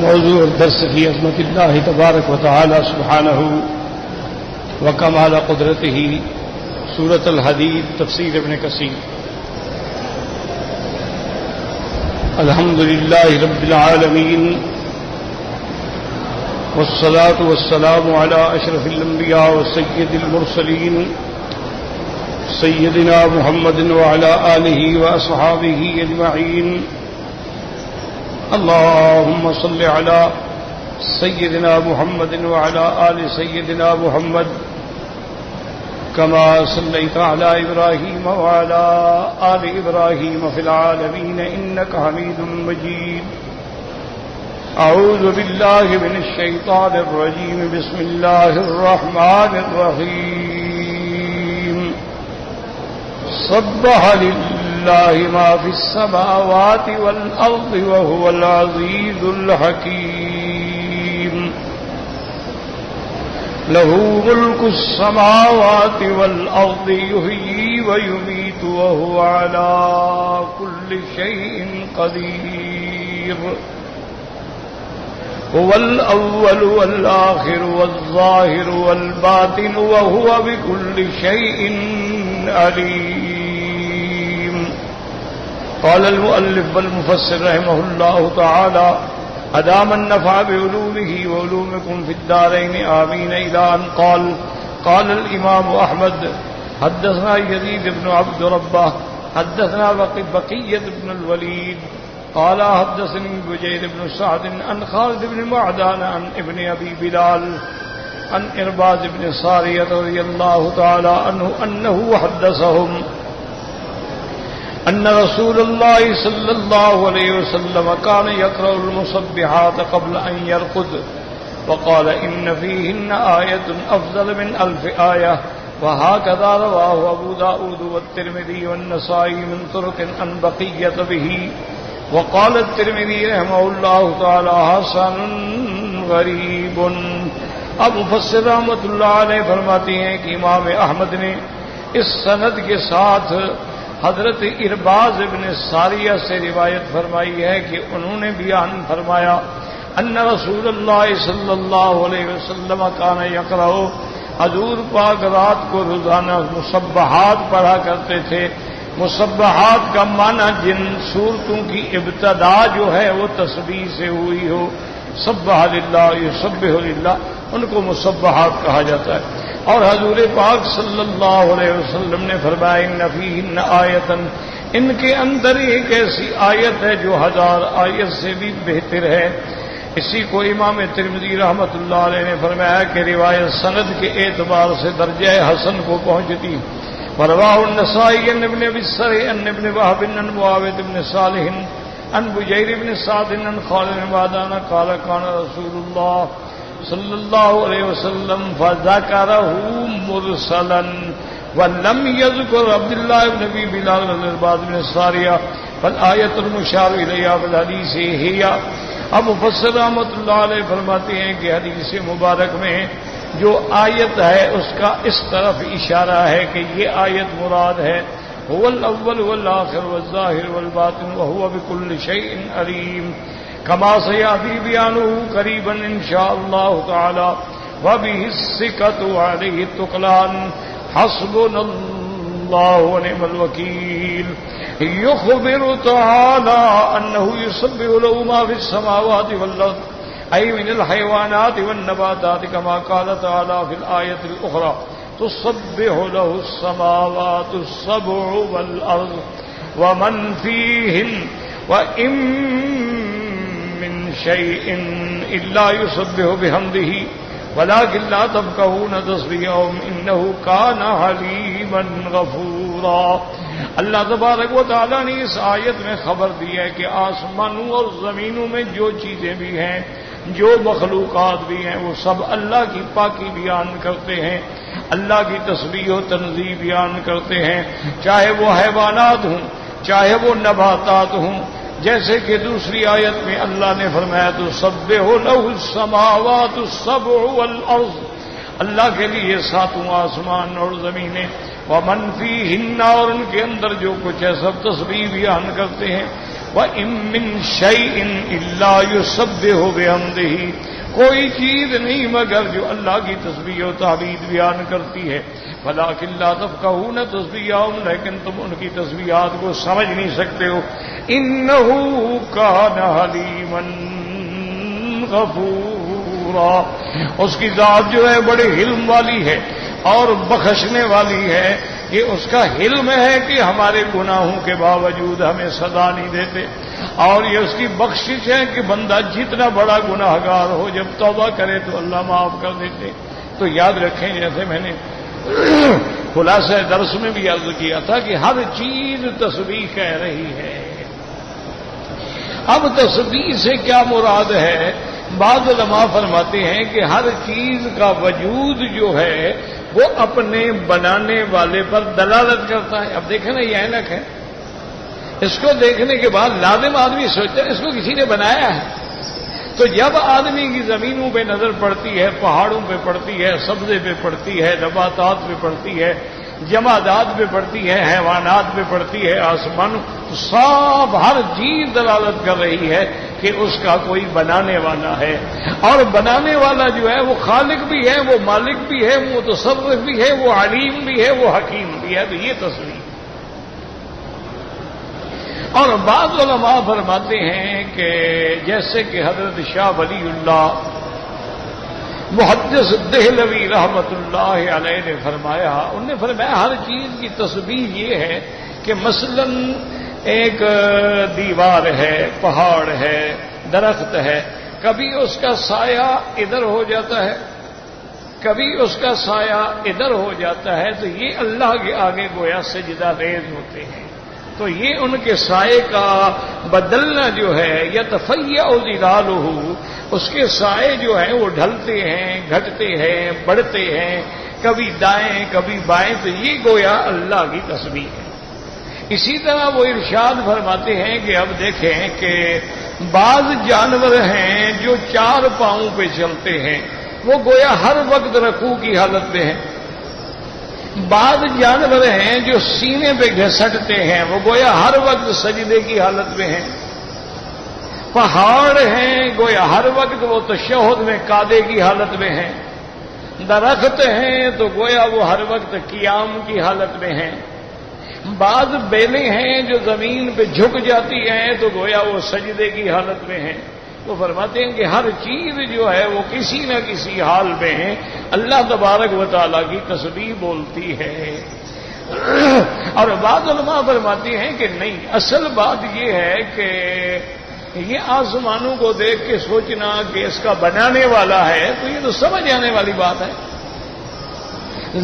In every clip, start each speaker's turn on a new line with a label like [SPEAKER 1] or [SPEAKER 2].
[SPEAKER 1] موضوع الدرس في عظمة الله تبارك وتعالى سبحانه وكمال قدرته، سورة الحديد، تفسير ابن كثير. الحمد لله رب العالمين، والصلاة والسلام على أشرف الأنبياء وسيد المرسلين سيدنا محمد وعلى آله وأصحابه أجمعين. اللهم صل على سيدنا محمد وعلى آل سيدنا محمد كما صليت على إبراهيم وعلى آل إبراهيم في العالمين إنك حميد مجيد. أعوذ بالله من الشيطان الرجيم. بسم الله الرحمن الرحيم. سبح لله ما في السماوات والأرض وهو العزيز الحكيم. له ملك السماوات والأرض يحيي ويميت وهو على كل شيء قدير. هو الأول والآخر والظاهر والباطن وهو بكل شيء عليم. قال المؤلف والمفسر رحمه الله تعالى: أدام النفع بعلومه وعلومكم في الدارين آمين. إلى أن قال الإمام أحمد: حدثنا يزيد بن عبد ربه حدثنا بقية بن الوليد قال حدثني بجير بن سعد عن خالد بن معدان عن ابن أبي بلال عن إرباز بن سارية رضي الله تعالى عنه أنه حدثهم أن رسول الله صلى الله عليه وسلم كان يقرأ المسبحات قبل أن يرقد، وقال: إن فيهن آية أفضل من 1000 آية. وهكذا رواه أبو داود والترمذي والنسائي من طرق عن بقية به. وقال الترمذي رحمه الله تعالى: حسن غریب. اب مفسر رحمۃ اللہ علیہ فرماتے ہیں کہ امام احمد نے اس سند کے ساتھ حضرت ارباز ابن ساریہ سے روایت فرمائی ہے کہ انہوں نے بیان فرمایا: ان رسول اللہ صلی اللہ علیہ وسلم کان یقرأ، حضور پاک رات کو روزانہ مسبحات پڑھا کرتے تھے. مسبحات کا معنی جن صورتوں کی ابتدا جو ہے وہ تسبیح سے ہوئی ہو. سبح للہ، یسبح للہ، ان کو مسبحات کہا جاتا ہے. اور حضور پاک صلی اللہ علیہ وسلم نے فرمایا: ان فیہن آیۃ، ان کے اندر ایک ایسی آیت ہے جو 1000 آیت سے بھی بہتر ہے. اسی کو امام ترمذی رحمۃ اللہ علیہ نے فرمایا کہ روایت سند کے اعتبار سے درجہ حسن کو پہنچتی. ورواه النسائي عن ابن ابي السري عن ابن وهب عن معاوية بن صالح عن بجير بن سعد عن خالد بن معدان قال: كان رسول الله صلى الله عليه وسلم فذكره مرسلا ولم يذكر عبد الله بن ابي بلال والارباز بن سارية فالآية المشار اليها في الحديث هي. اب مفسر رحمۃ اللہ علیہ فرماتے ہیں کہ حدیث مبارک میں جو آیت ہے اس کا اس طرف اشارہ ہے کہ یہ آیت مراد ہے: هو الاول والآخر والظاہر والباطن وهو بكل شيء علیم، كما سيأتي بیانه قریبا ان شاء اللہ تعالی. وبه الثقة وعليه التقلان، حسبنا الله ونعم الوكيل. يخبر تعالى أنه يسبح له ما في السماوات والأرض، أي من الحيوانات والنباتات، كما قال تعالى في الآية الأخرى: تسبح له السماوات السبع والأرض ومن فيهن وإن من شيء إلا يسبح بحمده ولكن لا تفقهون تسبيحهم إنه كان حليما غفورا. اللہ تبارک و تعالیٰ نے اس آیت میں خبر دی ہے کہ آسمانوں اور زمینوں میں جو چیزیں بھی ہیں، جو مخلوقات بھی ہیں، وہ سب اللہ کی پاکی بیان کرتے ہیں، اللہ کی تسبیح و تنزیہ بیان کرتے ہیں، چاہے وہ حیوانات ہوں، چاہے وہ نباتات ہوں. جیسے کہ دوسری آیت میں اللہ نے فرمایا: تسبح لہ السماوات السبع والارض، اللہ کے لیے 7 آسمان اور زمینیں، ومن فیہن، اور ان کے اندر جو کچھ ہے سب تسبیح بیان کرتے ہیں. وَإِن مِّن شَيْءٍ إِلَّا يُسَبِّحُ بِحَمْدِهِ، کوئی چیز نہیں مگر جو اللہ کی تسبیح و تحمید بیان کرتی ہے، وَلَٰكِن لَّا تَفْقَهُونَ تَسْبِيحَهُمْ، لیکن تم ان کی تسبیحات کو سمجھ نہیں سکتے ہو۔ إِنَّهُ كَانَ حَلِيمًا غَفُورًا، اس کی ذات جو ہے بڑے حلم والی ہے اور بخشنے والی ہے۔ یہ اس کا حلم ہے کہ ہمارے گناہوں کے باوجود ہمیں سزا نہیں دیتے، اور یہ اس کی بخشش ہے کہ بندہ جتنا بڑا گناہگار ہو جب توبہ کرے تو اللہ معاف کر دیتے۔ تو یاد رکھیں، جیسے میں نے خلاصہ درس میں بھی عرض کیا تھا کہ ہر چیز تسبیح کہہ رہی ہے۔ اب تسبیح سے کیا مراد ہے؟ بعض علماء فرماتے ہیں کہ ہر چیز کا وجود جو ہے وہ اپنے بنانے والے پر دلالت کرتا ہے۔ اب دیکھیں نا، یہ اینک ہے، اس کو دیکھنے کے بعد لازم آدمی سوچتا ہے اس کو کسی نے بنایا ہے۔ تو جب آدمی کی زمینوں پہ نظر پڑتی ہے، پہاڑوں پہ پڑتی ہے، سبزے پہ پڑتی ہے، نباتات پہ پڑتی ہے، جمادات پہ پڑتی ہے، حیوانات پہ پڑتی ہے، آسمان، تو سب ہر چیز دلالت کر رہی ہے کہ اس کا کوئی بنانے والا ہے، اور بنانے والا جو ہے وہ خالق بھی ہے، وہ مالک بھی ہے، وہ متصرف بھی ہے، وہ علیم بھی ہے، وہ حکیم بھی ہے۔ تو یہ تصویر۔ اور بعض علماء فرماتے ہیں کہ جیسے کہ حضرت شاہ ولی اللہ محدث دہلوی رحمت اللہ علیہ نے فرمایا، انہوں نے فرمایا ہر چیز کی تسبیح یہ ہے کہ مثلا ایک دیوار ہے، پہاڑ ہے، درخت ہے، کبھی اس کا سایہ ادھر ہو جاتا ہے، کبھی اس کا سایہ ادھر ہو جاتا ہے، تو یہ اللہ کے آگے گویا سجدہ ریز ہوتے ہیں۔ تو یہ ان کے سائے کا بدلنا جو ہے، یا تفیع ظلالہ، اس کے سائے جو ہیں وہ ڈھلتے ہیں، گھٹتے ہیں، بڑھتے ہیں، کبھی دائیں کبھی بائیں، تو یہ گویا اللہ کی تسبیح ہے۔ اسی طرح وہ ارشاد فرماتے ہیں کہ اب دیکھیں کہ بعض جانور ہیں جو 4 پاؤں پہ چلتے ہیں، وہ گویا ہر وقت رکوع کی حالت میں ہیں۔ بعض جانور ہیں جو سینے پہ گھسٹتے ہیں، وہ گویا ہر وقت سجدے کی حالت میں ہیں۔ پہاڑ ہیں گویا ہر وقت وہ تشہد میں قعدے کی حالت میں ہیں۔ درخت ہیں تو گویا وہ ہر وقت قیام کی حالت میں ہیں۔ بعض بیلیں ہیں جو زمین پہ جھک جاتی ہیں تو گویا وہ سجدے کی حالت میں ہیں۔ تو فرماتے ہیں کہ ہر چیز جو ہے وہ کسی نہ کسی حال میں اللہ تبارک و تعالیٰ کی تسبیح بولتی ہے۔ اور بعض علماء فرماتے ہیں کہ نہیں، اصل بات یہ ہے کہ یہ آسمانوں کو دیکھ کے سوچنا کہ اس کا بنانے والا ہے، تو یہ تو سمجھ آنے والی بات ہے۔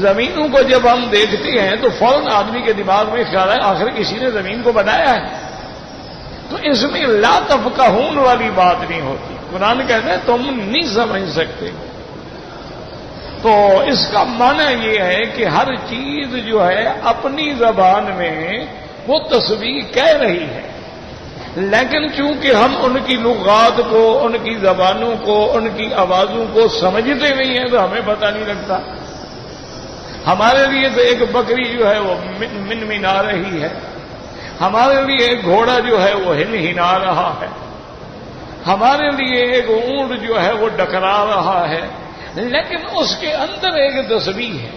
[SPEAKER 1] زمینوں کو جب ہم دیکھتے ہیں تو فوراً آدمی کے دماغ میں خیال ہے آخر کسی نے زمین کو بنایا ہے، تو اس میں لا تفقہون والی بات نہیں ہوتی۔ قرآن کہتا ہے تم نہیں سمجھ سکتے۔ تو اس کا معنی یہ ہے کہ ہر چیز جو ہے اپنی زبان میں وہ تسبیح کہہ رہی ہے، لیکن چونکہ ہم ان کی لغات کو، ان کی زبانوں کو، ان کی آوازوں کو سمجھتے نہیں ہیں تو ہمیں پتہ نہیں لگتا۔ ہمارے لیے تو ایک بکری جو ہے وہ منمنا رہی ہے، ہمارے لیے ایک گھوڑا جو ہے وہ ہنہنا رہا ہے، ہمارے لیے ایک اونٹ جو ہے وہ ڈکرا رہا ہے، لیکن اس کے اندر ایک تسبیح ہے۔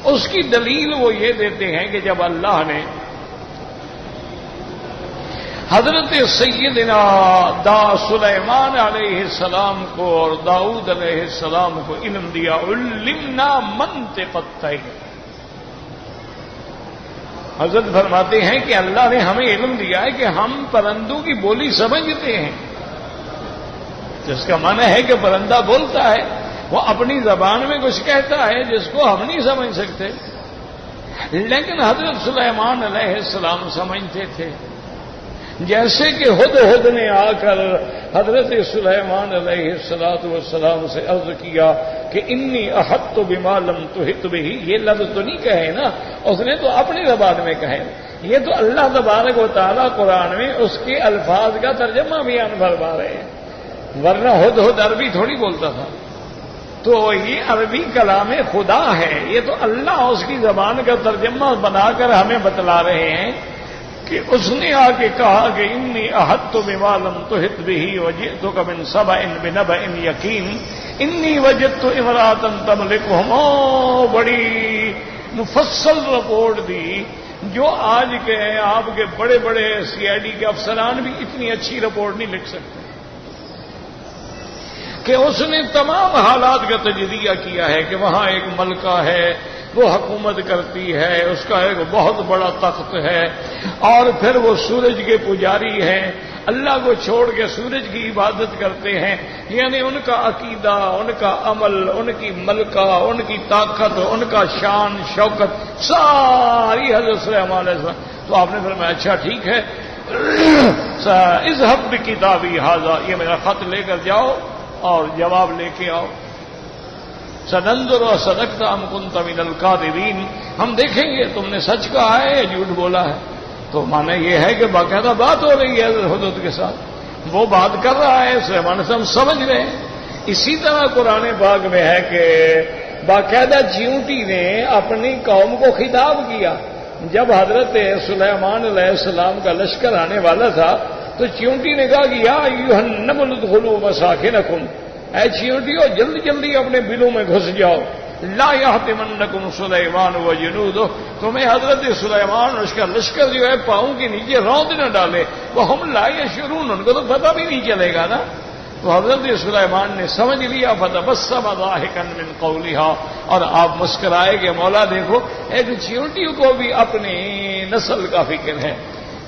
[SPEAKER 1] اس کی دلیل وہ یہ دیتے ہیں کہ جب اللہ نے حضرت سیدنا سلیمان علیہ السلام کو اور داؤد علیہ السلام کو علم دیا، علمنا منطق الطیر، حضرت فرماتے ہیں کہ اللہ نے ہمیں علم دیا ہے کہ ہم پرندوں کی بولی سمجھتے ہیں، جس کا معنی ہے کہ پرندہ بولتا ہے، وہ اپنی زبان میں کچھ کہتا ہے جس کو ہم نہیں سمجھ سکتے، لیکن حضرت سلیمان علیہ السلام سمجھتے تھے۔ جیسے کہ ہدہد نے آ کر حضرت سلیمان علیہ السلام سے عرض کیا کہ انی احطت بما لم تحط بہ، یہ لفظ تو نہیں کہے نا، اس نے تو اپنی زبان میں کہے۔ یہ تو اللہ تبارک و تعالیٰ قرآن میں اس کے الفاظ کا ترجمہ بیان فرما رہے ہیں، ورنہ ہدہد عربی تھوڑی بولتا تھا۔ تو یہ عربی کلام خدا ہے، یہ تو اللہ اس کی زبان کا ترجمہ بنا کر ہمیں بتلا رہے ہیں کہ اس نے آ کے کہا کہ انی احطت بما لم تحط به وجئتک من سبأ بنبأ یقین انی وجدت امرأة تملکهم، بڑی مفصل رپورٹ دی جو آج کے آپ کے بڑے بڑے سی آئی ڈی کے افسران بھی اتنی اچھی رپورٹ نہیں لکھ سکتے، کہ اس نے تمام حالات کا تجزیہ کیا ہے کہ وہاں ایک ملکہ ہے، وہ حکومت کرتی ہے، اس کا ایک بہت بڑا تخت ہے، اور پھر وہ سورج کے پجاری ہیں، اللہ کو چھوڑ کے سورج کی عبادت کرتے ہیں، یعنی ان کا عقیدہ، ان کا عمل، ان کی ملکہ، ان کی طاقت، ان کا شان شوکت ساری حضرت سلیمان علیہ السلام۔ تو آپ نے فرمایا اچھا ٹھیک ہے، اذهب بکتابی ھذا، یہ میرا خط لے کر جاؤ اور جواب لے کے آؤ۔ سننظر وصدقت ام کنت من الکاذبین، ہم دیکھیں گے تم نے سچ کہا ہے یا جھوٹ بولا ہے۔ تو معنی یہ ہے کہ باقاعدہ بات ہو رہی ہے حضرت کے ساتھ، وہ بات کر رہا ہے، سلیمان سے ہم سمجھ رہے ہیں۔ اسی طرح قرآن پاک میں ہے کہ باقاعدہ چیونٹی نے اپنی قوم کو خطاب کیا۔ جب حضرت سلیمان علیہ السلام کا لشکر آنے والا تھا تو چیونٹی نے کہا کہ یا ایھا النمل ادخلوا مساکنکم، اے چیونٹیوں جلدی جلدی اپنے بلوں میں گھس جاؤ، لا یحطمنکم سلیمان وجنودہ، تمہیں حضرت سلیمان اور اس کا لشکر جو ہے پاؤں کے نیچے روند نہ ڈالے، وہم لا یشعرون، ان کو تو پتہ بھی نہیں چلے گا نا۔ تو حضرت سلیمان نے سمجھ لیا، فتبسم ضاحکا من قولها، اور آپ مسکرائے کہ مولا دیکھو ایک چیونٹی کو بھی اپنی نسل کا فکر ہے۔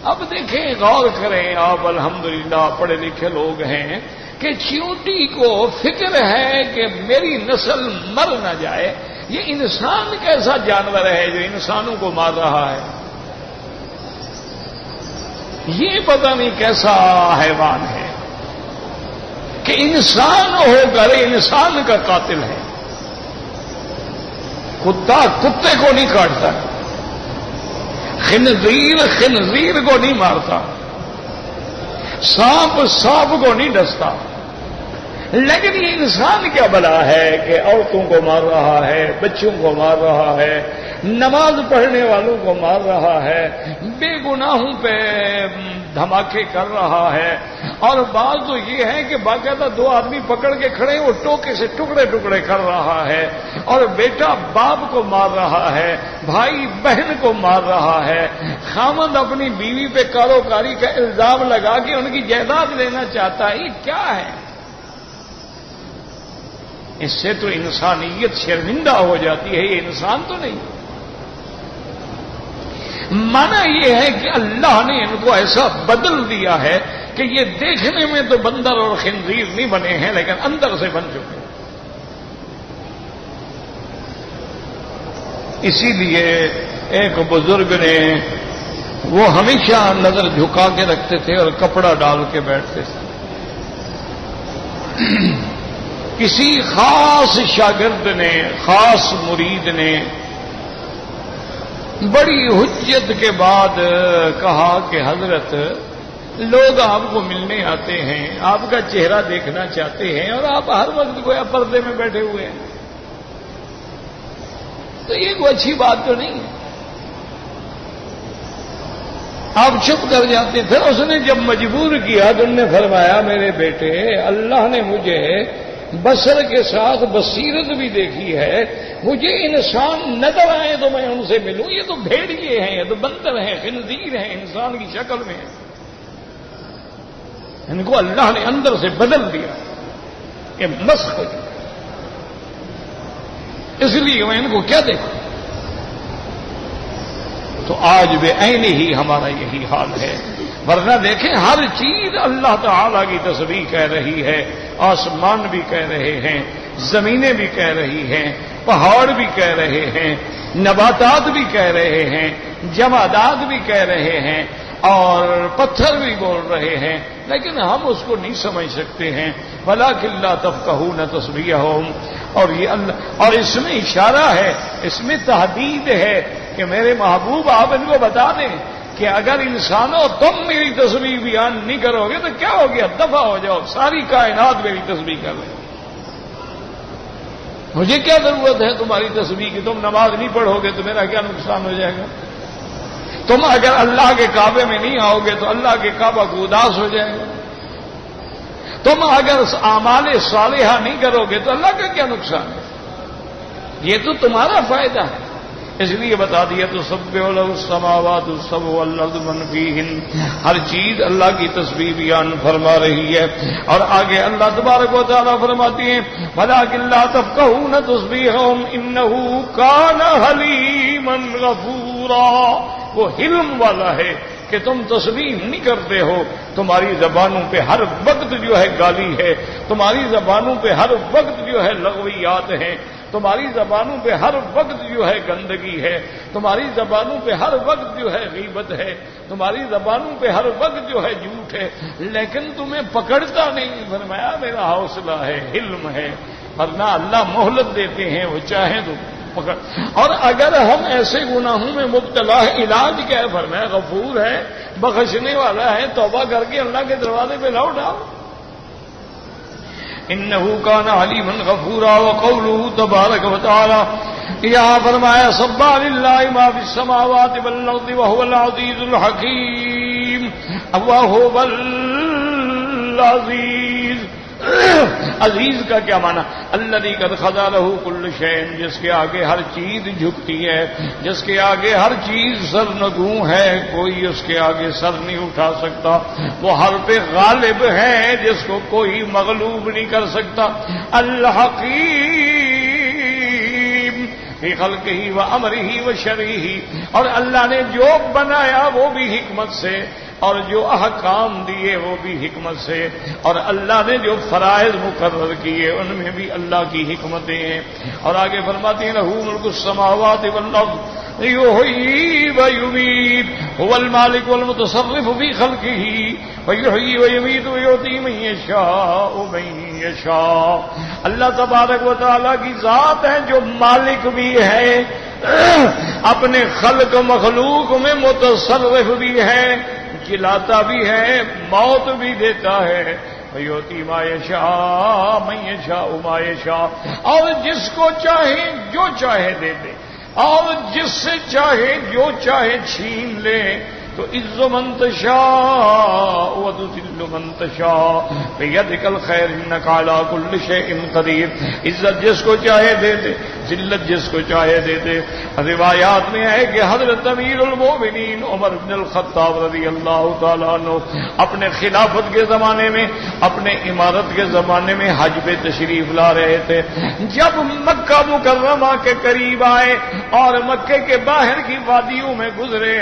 [SPEAKER 1] اب دیکھیں غور کریں آپ، الحمدللہ پڑھے لکھے لوگ ہیں، کہ چیونٹی کو فکر ہے کہ میری نسل مر نہ جائے۔ یہ انسان کیسا جانور ہے جو انسانوں کو مار رہا ہے؟ یہ پتہ نہیں کیسا حیوان ہے کہ انسان ہو کر انسان کا قاتل ہے۔ کتا کتے کو نہیں کاٹتا، خنزیر خنزیر کو نہیں مارتا، سانپ سانپ کو نہیں ڈستا، لیکن یہ انسان کیا بلا ہے کہ عورتوں کو مار رہا ہے، بچوں کو مار رہا ہے، نماز پڑھنے والوں کو مار رہا ہے، بے گناہوں پہ دھماکے کر رہا ہے، اور بعض تو یہ ہے کہ باقاعدہ دو آدمی پکڑ کے کھڑے وہ ٹوکے سے ٹکڑے ٹکڑے کر رہا ہے، اور بیٹا باپ کو مار رہا ہے، بھائی بہن کو مار رہا ہے، خامند اپنی بیوی پہ کاروکاری کا الزام لگا کے ان کی جائیداد لینا چاہتا ہے۔ یہ کیا ہے؟ اس سے تو انسانیت شرمندہ ہو جاتی ہے، یہ انسان تو نہیں۔ مانا یہ ہے کہ اللہ نے ان کو ایسا بدل دیا ہے کہ یہ دیکھنے میں تو بندر اور خنزیر نہیں بنے ہیں لیکن اندر سے بن چکے ہیں۔ اسی لیے ایک بزرگ نے وہ ہمیشہ نظر جھکا کے رکھتے تھے اور کپڑا ڈال کے بیٹھتے تھے۔ کسی خاص شاگرد نے، خاص مرید نے بڑی حجت کے بعد کہا کہ حضرت لوگ آپ کو ملنے آتے ہیں، آپ کا چہرہ دیکھنا چاہتے ہیں، اور آپ ہر وقت گویا پردے میں بیٹھے ہوئے ہیں، تو یہ کوئی اچھی بات تو نہیں ہے۔ آپ چپ کر جاتے۔ پھر اس نے جب مجبور کیا تو انہوں نے فرمایا میرے بیٹے، اللہ نے مجھے بصر کے ساتھ بصیرت بھی دیکھی ہے، مجھے انسان نظر آئے تو میں ان سے ملوں، یہ تو بھیڑیے ہیں، یہ تو بندر ہیں، خنزیر ہیں، انسان کی شکل میں ہیں۔ ان کو اللہ نے اندر سے بدل دیا کہ مسخ ہو جائے، اس لیے میں ان کو کیا دیکھوں۔ تو آج بے عین ہی ہمارا یہی حال ہے، ورنہ دیکھیں ہر چیز اللہ تعالی کی تسبیح کہہ رہی ہے، آسمان بھی کہہ رہے ہیں، زمینیں بھی کہہ رہی ہیں، پہاڑ بھی کہہ رہے ہیں، نباتات بھی کہہ رہے ہیں، جمادات بھی کہہ رہے ہیں، اور پتھر بھی بول رہے ہیں، لیکن ہم اس کو نہیں سمجھ سکتے ہیں۔ وَلَٰكِن لَّا تَفْقَهُونَ تَسْبِيحَهُمْ، اور یہ اللہ، اور اس میں اشارہ ہے، اس میں تحدید ہے کہ میرے محبوب آپ ان کو بتا دیں کہ اگر انسانوں تم میری تسبیح بیان نہیں کرو گے تو کیا ہو گیا، دفع ہو جاؤ، ساری کائنات میری تسبیح کر رہے۔ مجھے کیا ضرورت ہے تمہاری تسبیح کی؟ تم نماز نہیں پڑھو گے تو میرا کیا نقصان ہو جائے گا؟ تم اگر اللہ کے کعبے میں نہیں آؤ گے تو اللہ کے کعبہ کو اداس ہو جائے گا. تم اگر اعمال صالحہ نہیں کرو گے تو اللہ کا کیا نقصان ہے؟ یہ تو تمہارا فائدہ ہے. اس لیے بتا دیا تو سب السماوات السبع والارض من فیہن، ہر چیز اللہ کی تسبیح بیان فرما رہی ہے. اور آگے اللہ تبارک و تعالیٰ فرماتی ہیں وَلَٰكِن لَّا تَفْقَهُونَ تَسْبِيحَهُمْ إِنَّهُ كَانَ حَلِيمًا غَفُورًا. وہ حلم والا ہے کہ تم تسبیح نہیں کرتے ہو. تمہاری زبانوں پہ ہر وقت جو ہے گالی ہے، تمہاری زبانوں پہ ہر وقت جو ہے لغویات ہیں، تمہاری زبانوں پہ ہر وقت جو ہے گندگی ہے، تمہاری زبانوں پہ ہر وقت جو ہے غیبت ہے، تمہاری زبانوں پہ ہر وقت جو ہے جھوٹ ہے، لیکن تمہیں پکڑتا نہیں. فرمایا میرا حوصلہ ہے، علم ہے، ورنہ اللہ مہلت دیتے ہیں، وہ چاہیں تو پکڑ. اور اگر ہم ایسے گناہوں میں مبتلا ہے، علاج کیا ہے؟ فرمایا غفور ہے، بخشنے والا ہے. توبہ کر کے اللہ کے دروازے پہ لوٹ آؤ. انہو کان علیما غفورا. وقولہ تبارک و تعالی، یہاں فرمایا سبح للہ ما فی السماوات والارض وہو العزیز الحکیم. وہو العزیز، عزیز کا کیا معنی؟ الذی قد خضع لہ کل شیء، جس کے آگے ہر چیز جھکتی ہے، جس کے آگے ہر چیز سرنگوں ہے، کوئی اس کے آگے سر نہیں اٹھا سکتا. وہ ہر پہ غالب ہے، جس کو کوئی مغلوب نہیں کر سکتا. الحکیم فی خلقہ و امرہ و شرعہ، اور اللہ نے جو بنایا وہ بھی حکمت سے، اور جو احکام دیے وہ بھی حکمت سے، اور اللہ نے جو فرائض مقرر کیے ان میں بھی اللہ کی حکمتیں ہیں. اور آگے فرماتے ہیں لہ ملک السماوات والارض یحیی و یمیت هو المالک والمتصرف فی خلقہ ویحیی و یمیت ویعطی من یشاء من یشاء. اللہ تبارک و تعالیٰ کی ذات ہے جو مالک بھی ہے، اپنے خلق مخلوق میں متصرف بھی ہے، کھلاتا بھی ہے، موت بھی دیتا ہے. وَيُؤْتِي مَا يَشَاءُ مَن يَشَاءُ مَا يَشَاءُ، اور جس کو چاہے جو چاہے دے دے، اور جس سے چاہے جو چاہے چھین لے. تو عز من تشاء وتذل من تشاء بیدک الخیر انک علی کل شیء قدیر. عزت جس کو چاہے دے دے، ذلت جس کو چاہے دے دے. روایات میں ہے کہ حضرت امیر المومنین عمر بن الخطاب رضی اللہ تعالیٰ عنہ اپنے خلافت کے زمانے میں، اپنے امارت کے زمانے میں حج پہ تشریف لا رہے تھے. جب مکہ مکرمہ کے قریب آئے اور مکے کے باہر کی وادیوں میں گزرے،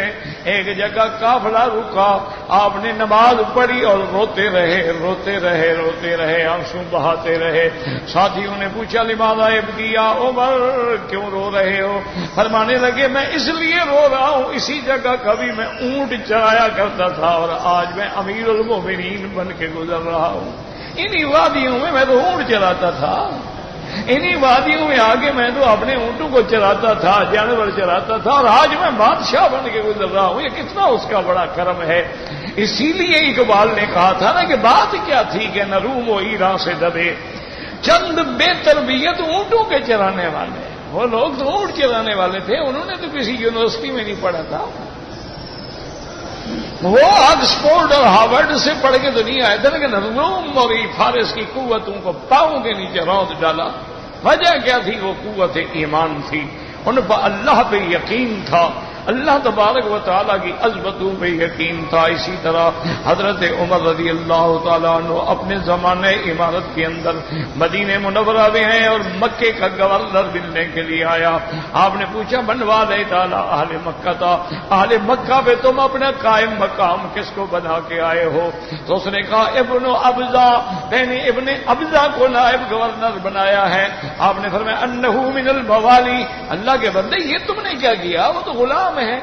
[SPEAKER 1] ایک جگہ قافلہ رکا. آپ نے نماز پڑھی اور روتے رہے، آنسو بہاتے رہے. ساتھیوں نے پوچھا لماذا یبکی یا عمر، کیوں رو رہے ہو؟ فرمانے لگے میں اس لیے رو رہا ہوں، اسی جگہ کبھی میں اونٹ چرایا کرتا تھا اور آج میں امیر المومنین بن کے گزر رہا ہوں. انہی وادیوں میں تو اونٹ چراتا تھا، انہی وادیوں میں آگے میں تو اپنے اونٹوں کو چراتا تھا، جانور چراتا تھا، اور آج میں بادشاہ بن کے گزر رہا ہوں. یہ کتنا اس کا بڑا کرم ہے. اسی لیے اقبال نے کہا تھا نا کہ بات کیا تھی کہ نہ روم و ایران سے دبے چند بے تربیت اونٹوں کے چرانے والے. وہ لوگ تو اونٹ چرانے والے تھے، انہوں نے تو کسی یونیورسٹی میں نہیں پڑھا تھا. وہ آکسفورڈ اور ہارورڈ سے پڑھ کے تو نہیں آئے تھے، لیکن روم اور فارس کی قوتوں کو پاؤں کے نیچے روند ڈالا. وجہ کیا تھی؟ وہ قوت ایمان تھی، ان پر اللہ پہ یقین تھا، اللہ تبارک و تعالیٰ کی عظمتوں پہ یقین تھا. اسی طرح حضرت عمر رضی اللہ تعالیٰ عنہ اپنے زمانے عمارت کے اندر مدینہ منورہ میں ہیں اور مکے کا گورنر ملنے کے لیے آیا. آپ نے پوچھا بنوا لے تعالیٰ اہل مکہ تھا، اہل مکہ پہ تم اپنا قائم مقام کس کو بنا کے آئے ہو؟ تو اس نے کہا ابن ابزا، میں نے ابن ابزا کو نائب گورنر بنایا ہے. آپ نے فرمایا انہو من الموالی، اللہ کے بندے یہ تم نے کیا کیا؟ وہ تو غلام ہے،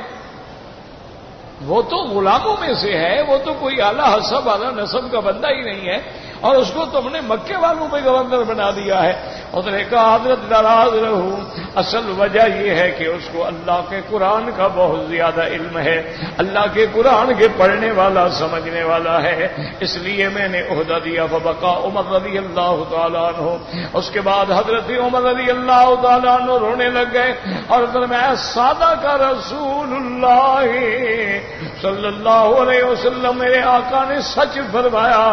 [SPEAKER 1] وہ تو غلاموں میں سے ہے، وہ تو کوئی اعلیٰ حسب اعلیٰ نسب کا بندہ ہی نہیں ہے. اور اس کو تم نے مکے والوں پہ گورنر بنا دیا ہے. اس نے کہا حضرت ناراض رہوں، اصل وجہ یہ ہے کہ اس کو اللہ کے قرآن کا بہت زیادہ علم ہے، اللہ کے قرآن کے پڑھنے والا سمجھنے والا ہے، اس لیے میں نے عہدہ دیا. فبقى عمر رضی اللہ تعالیٰ عنہ. اس کے بعد حضرت عمر رضی اللہ تعالیٰ عنہ رونے لگ گئے اور فرمایا سادہ کا رسول اللہ صلی اللہ علیہ وسلم، میرے آقا نے سچ فرمایا،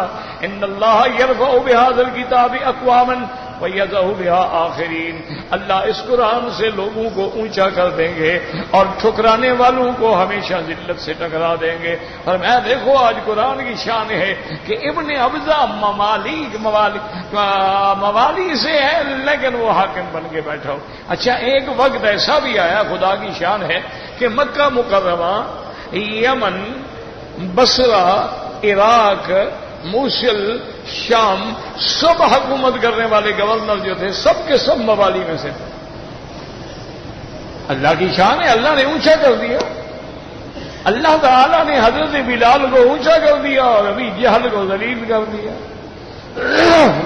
[SPEAKER 1] ان اللہ یرفع بهذا الکتاب اقواما وَيَضَعُ بِهَا آخرین. اللہ اس قرآن سے لوگوں کو اونچا کر دیں گے اور ٹھکرانے والوں کو ہمیشہ ذلت سے ٹکرا دیں گے. اور میں دیکھو آج قرآن کی شان ہے کہ ابن ابزا موالی سے ہے لیکن وہ حاکم بن کے بیٹھا ہو. اچھا ایک وقت ایسا بھی آیا، خدا کی شان ہے، کہ مکہ مکرمہ، یمن، بصرہ، عراق، موصل، شام، سب حکومت کرنے والے گورنر جو تھے سب کے سب موالی میں سے تھے. اللہ کی شان ہے، اللہ نے اونچا کر دیا. اللہ تعالیٰ نے حضرت بلال کو اونچا کر دیا اور ابھی جہل کو ذلیل کر دیا.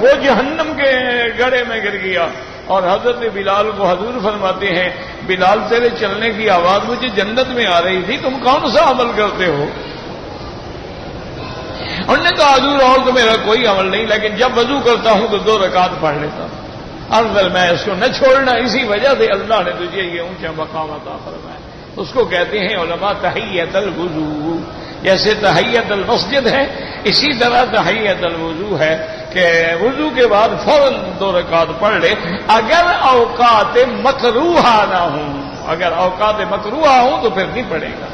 [SPEAKER 1] وہ جہنم کے گڑھے میں گر گیا اور حضرت بلال کو حضور فرماتے ہیں، بلال تیرے چلنے کی آواز مجھے جنت میں آ رہی تھی، تم کون سا عمل کرتے ہو؟ انہوں نے کہا حضور اور تو میرا کوئی عمل نہیں، لیکن جب وضو کرتا ہوں تو 2 رکعت پڑھ لیتا ہوں. افضل میں اس کو نہ چھوڑنا، اسی وجہ سے اللہ نے تجھے یہ اونچا مقام عطا فرمایا. اس کو کہتے ہیں علماء تحیۃ الوضو. جیسے تحیۃ المسجد ہے اسی طرح تحیۃ الوضو ہے کہ وضو کے بعد فوراً 2 رکعت پڑھ لے، اگر اوقات مکروہہ نہ ہوں. اگر اوقات مکروہہ ہوں تو پھر نہیں پڑے گا.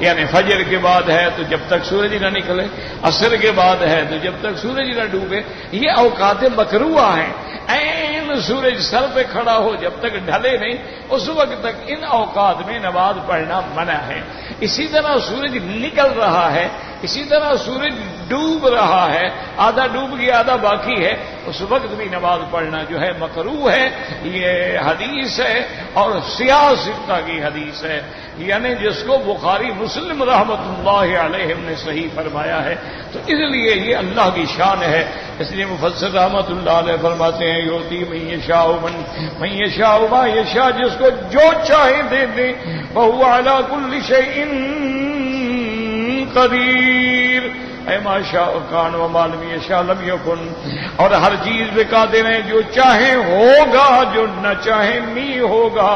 [SPEAKER 1] یعنی فجر کے بعد ہے تو جب تک سورج نہ نکلے، عصر کے بعد ہے تو جب تک سورج نہ ڈوبے، یہ اوقات مکروہ ہیں. عین سورج سر پہ کھڑا ہو جب تک ڈھلے نہیں اس وقت تک ان اوقات میں نماز پڑھنا منع ہے. اسی طرح سورج نکل رہا ہے، اسی طرح سورج ڈوب رہا ہے، آدھا ڈوب گیا آدھا باقی ہے، اس وقت بھی نماز پڑھنا جو ہے مکروہ ہے. یہ حدیث ہے اور سیاستہ کی حدیث ہے، یعنی جس کو بخاری مسلم رحمۃ اللہ علیہ نے صحیح فرمایا ہے. تو اس لیے یہ اللہ کی شان ہے. اس لیے مفسر رحمۃ اللہ علیہ فرماتے ہیں یؤتی من یشاء من یشاء ما یشاء، جس کو جو چاہے دے دیں، وہو علی کل شیء قدیر. اے ما شاء کان وما لم یشاء لم یکن. اور ہر چیز پہ قادر ہیں، جو چاہیں ہوگا، جو نہ چاہیں نہیں ہوگا.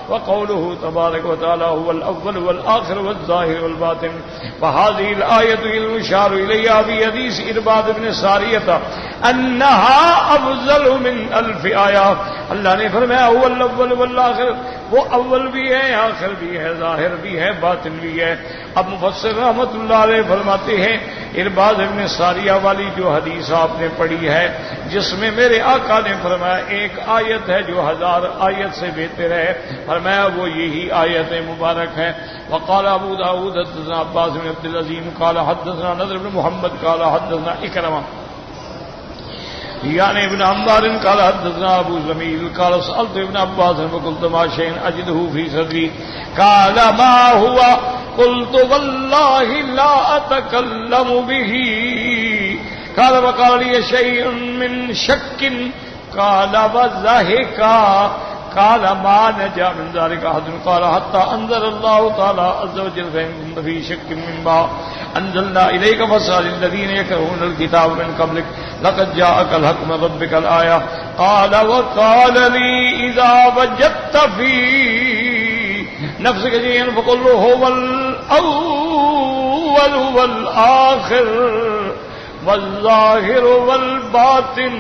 [SPEAKER 1] وقوله تبارك وتعالى هو الأول والآخر والظاهر والباطن. وهذه الآية المشار إليها في حديث إرباد بن سارية أنها أفضل من 1000 آية. اللہ نے فرمایا هو الأول والآخر، وہ اول بھی ہے، آخر بھی ہے، ظاہر بھی ہے، باطن بھی ہے. اب مفسر رحمۃ اللہ علیہ فرماتے ہیں ارباد بن ساریہ والی جو حدیث آپ نے پڑھی ہے، جس میں میرے آقا نے فرمایا ایک آیت ہے جو 1000 آیت سے بہتر ہے، فرمایا وہ یہی آیت مبارک ہے. وقال ابو داود حدثنا عباس بن عبد العزيز قال حدثنا نضر بن محمد قال حدثنا اکرمہ یعنی ابن عمار قال حدثنا ابو زمیل قال سألت ابن عباس فقلت ما شيء اجده في صدري قال ما هو قلت والله لا اتكلم به قال وقال لي شيء من شك قال وضحك قال ما نجا من ذلك احد قال حتى انزل الله تعالى عز وجل فإن كنت في شك مما انزلنا اليك فاسأل الذين يقرؤون الكتاب من قبلك لقد جاءك الحق من ربك الآية قال وقال لي اذا وجدت في نفسك شيئا فقل هو الاول والآخر والظاهر والباطن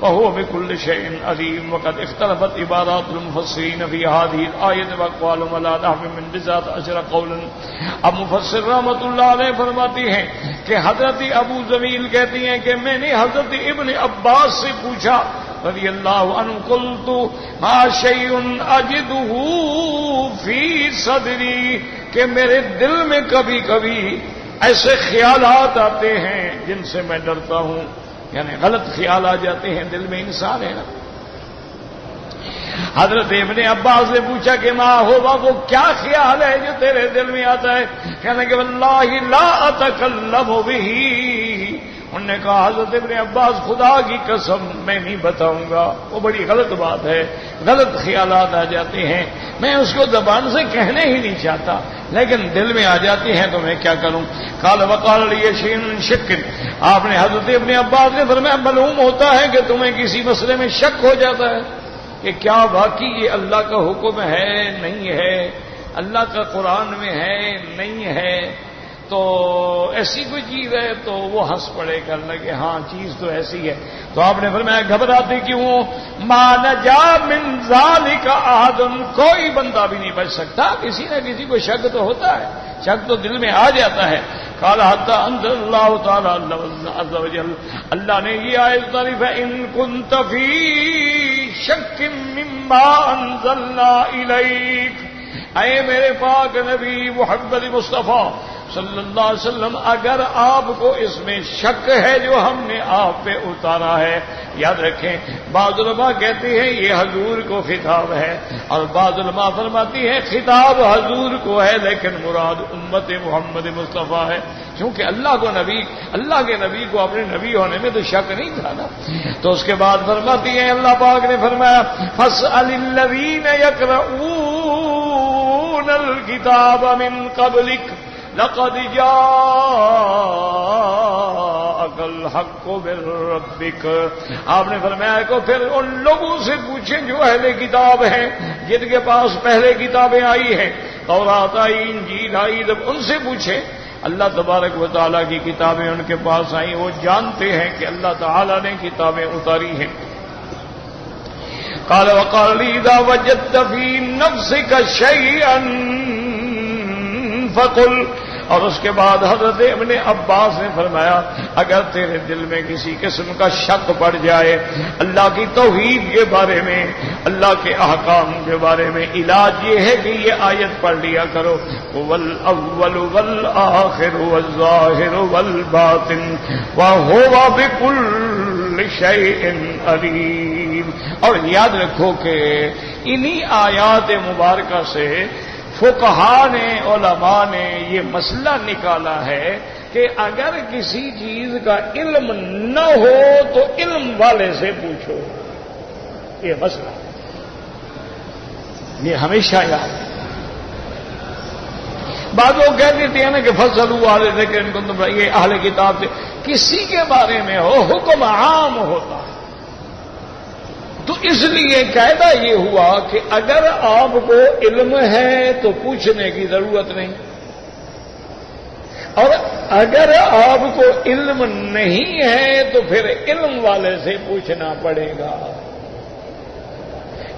[SPEAKER 1] وهو بكل شيء عليم. وقد اختلفت عبارات المفسرين في هذه الآية وأقوالهم على نحو من 19 قولا. اب مفسر رحمۃ اللہ علیہ فرماتے ہیں کہ حضرت ابو زمیل کہتی ہیں کہ میں نے حضرت ابن عباس سے پوچھا رضی اللہ عنہ قلت ما شيء اجده في صدری، کہ میرے دل میں کبھی کبھی ایسے خیالات آتے ہیں جن سے میں ڈرتا ہوں، یعنی غلط خیال آ جاتے ہیں دل میں، انسان ہے نا. حضرت ابن عباس نے پوچھا کہ ماں ہوگا وہ کیا خیال ہے جو تیرے دل میں آتا ہے؟ کہنے کہ واللہ لا اتکلم به، انہوں نے کہا حضرت ابن عباس خدا کی قسم میں نہیں بتاؤں گا، وہ بڑی غلط بات ہے، غلط خیالات آ جاتے ہیں، میں اس کو زبان سے کہنے ہی نہیں چاہتا لیکن دل میں آ جاتی ہیں تو میں کیا کروں۔ قال وقال لي شيء شك، آپ نے حضرت ابن عباس نے فرمایا معلوم ہوتا ہے کہ تمہیں کسی مسئلے میں شک ہو جاتا ہے کہ کیا واقعی یہ اللہ کا حکم ہے نہیں ہے، اللہ کا قرآن میں ہے نہیں ہے، تو ایسی کوئی چیز ہے، تو وہ ہنس پڑے کرنے لگے ہاں چیز تو ایسی ہے۔ تو آپ نے فرمایا گھبراتے کیوں؟ ما نجا من ذالک احد، کوئی بندہ بھی نہیں بچ سکتا، کسی نہ کسی کو شک تو ہوتا ہے، شک تو دل میں آ جاتا ہے۔ قال حتی انزل اللہ تعالی عز وجل، اللہ نے یہ آیت اتاری فإن كنت في شک مما انزلنا الیک، اے میرے پاک نبی محمد مصطفیٰ صلی اللہ علیہ وسلم، اگر آپ کو اس میں شک ہے جو ہم نے آپ پہ اتارا ہے، یاد رکھیں بعض علماء کہتے ہیں یہ حضور کو خطاب ہے اور بعض علماء فرماتی ہیں خطاب حضور کو ہے لیکن مراد امت محمد مصطفیٰ ہے، کیونکہ اللہ کے نبی کو اپنے نبی ہونے میں تو شک نہیں تھا نا۔ تو اس کے بعد فرماتی ہیں اللہ پاک نے فرمایا فاسأل الذین یقرؤون الکتاب من قبلک لقد جاءک الحق من ربک، آپ نے فرمایا کہ پھر ان لوگوں سے پوچھیں جو اہل کتاب ہیں، جن کے پاس پہلے کتابیں آئی ہیں، تورات آئی، انجیل آئی، جب ان سے پوچھیں اللہ تبارک و تعالیٰ کی کتابیں ان کے پاس آئیں، وہ جانتے ہیں کہ اللہ تعالیٰ نے کتابیں اتاری ہیں۔ قال وقال لي اذا وجدت في نفسك شيئا فقل، اور اس کے بعد حضرت ابن عباس نے فرمایا اگر تیرے دل میں کسی قسم کا شک پڑ جائے اللہ کی توحید کے بارے میں، اللہ کے احکام کے بارے میں، علاج یہ ہے کہ یہ آیت پڑھ لیا کرو والاول والآخر والظاہر والباطن وهو بكل شيء علیم، اور یاد رکھو کہ انہی آیات مبارکہ سے فقہا نے، علماء نے یہ مسئلہ نکالا ہے کہ اگر کسی چیز کا علم نہ ہو تو علم والے سے پوچھو، یہ مسئلہ یہ ہمیشہ یاد ہے۔ بعض لوگ کہہ دیتے ہیں نا کہ فصلوا اہل ذکر ان کنتم، یہ اہل کتاب سے کسی کے بارے میں ہو حکم عام ہوتا ہے، تو اس لیے قاعدہ یہ ہوا کہ اگر آپ کو علم ہے تو پوچھنے کی ضرورت نہیں، اور اگر آپ کو علم نہیں ہے تو پھر علم والے سے پوچھنا پڑے گا۔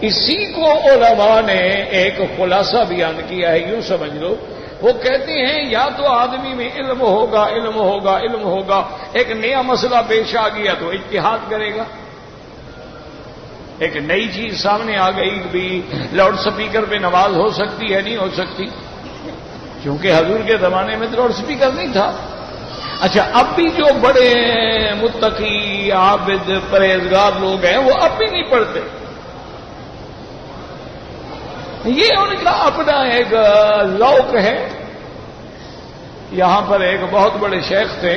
[SPEAKER 1] اسی کو علماء نے ایک خلاصہ بیان کیا ہے، یوں سمجھ لو، وہ کہتے ہیں یا تو آدمی میں علم ہوگا، ایک نیا مسئلہ پیش آ گیا تو اجتہاد کرے گا، ایک نئی چیز سامنے آ گئی بھی لاؤڈ سپیکر پہ نماز ہو سکتی ہے نہیں ہو سکتی، کیونکہ حضور کے زمانے میں تو لاؤڈ سپیکر نہیں تھا۔ اچھا اب بھی جو بڑے متقی عابد پرہیزگار لوگ ہیں وہ اب بھی نہیں پڑھتے، یہ ان کا اپنا ایک ذوق ہے۔ یہاں پر ایک بہت بڑے شیخ تھے،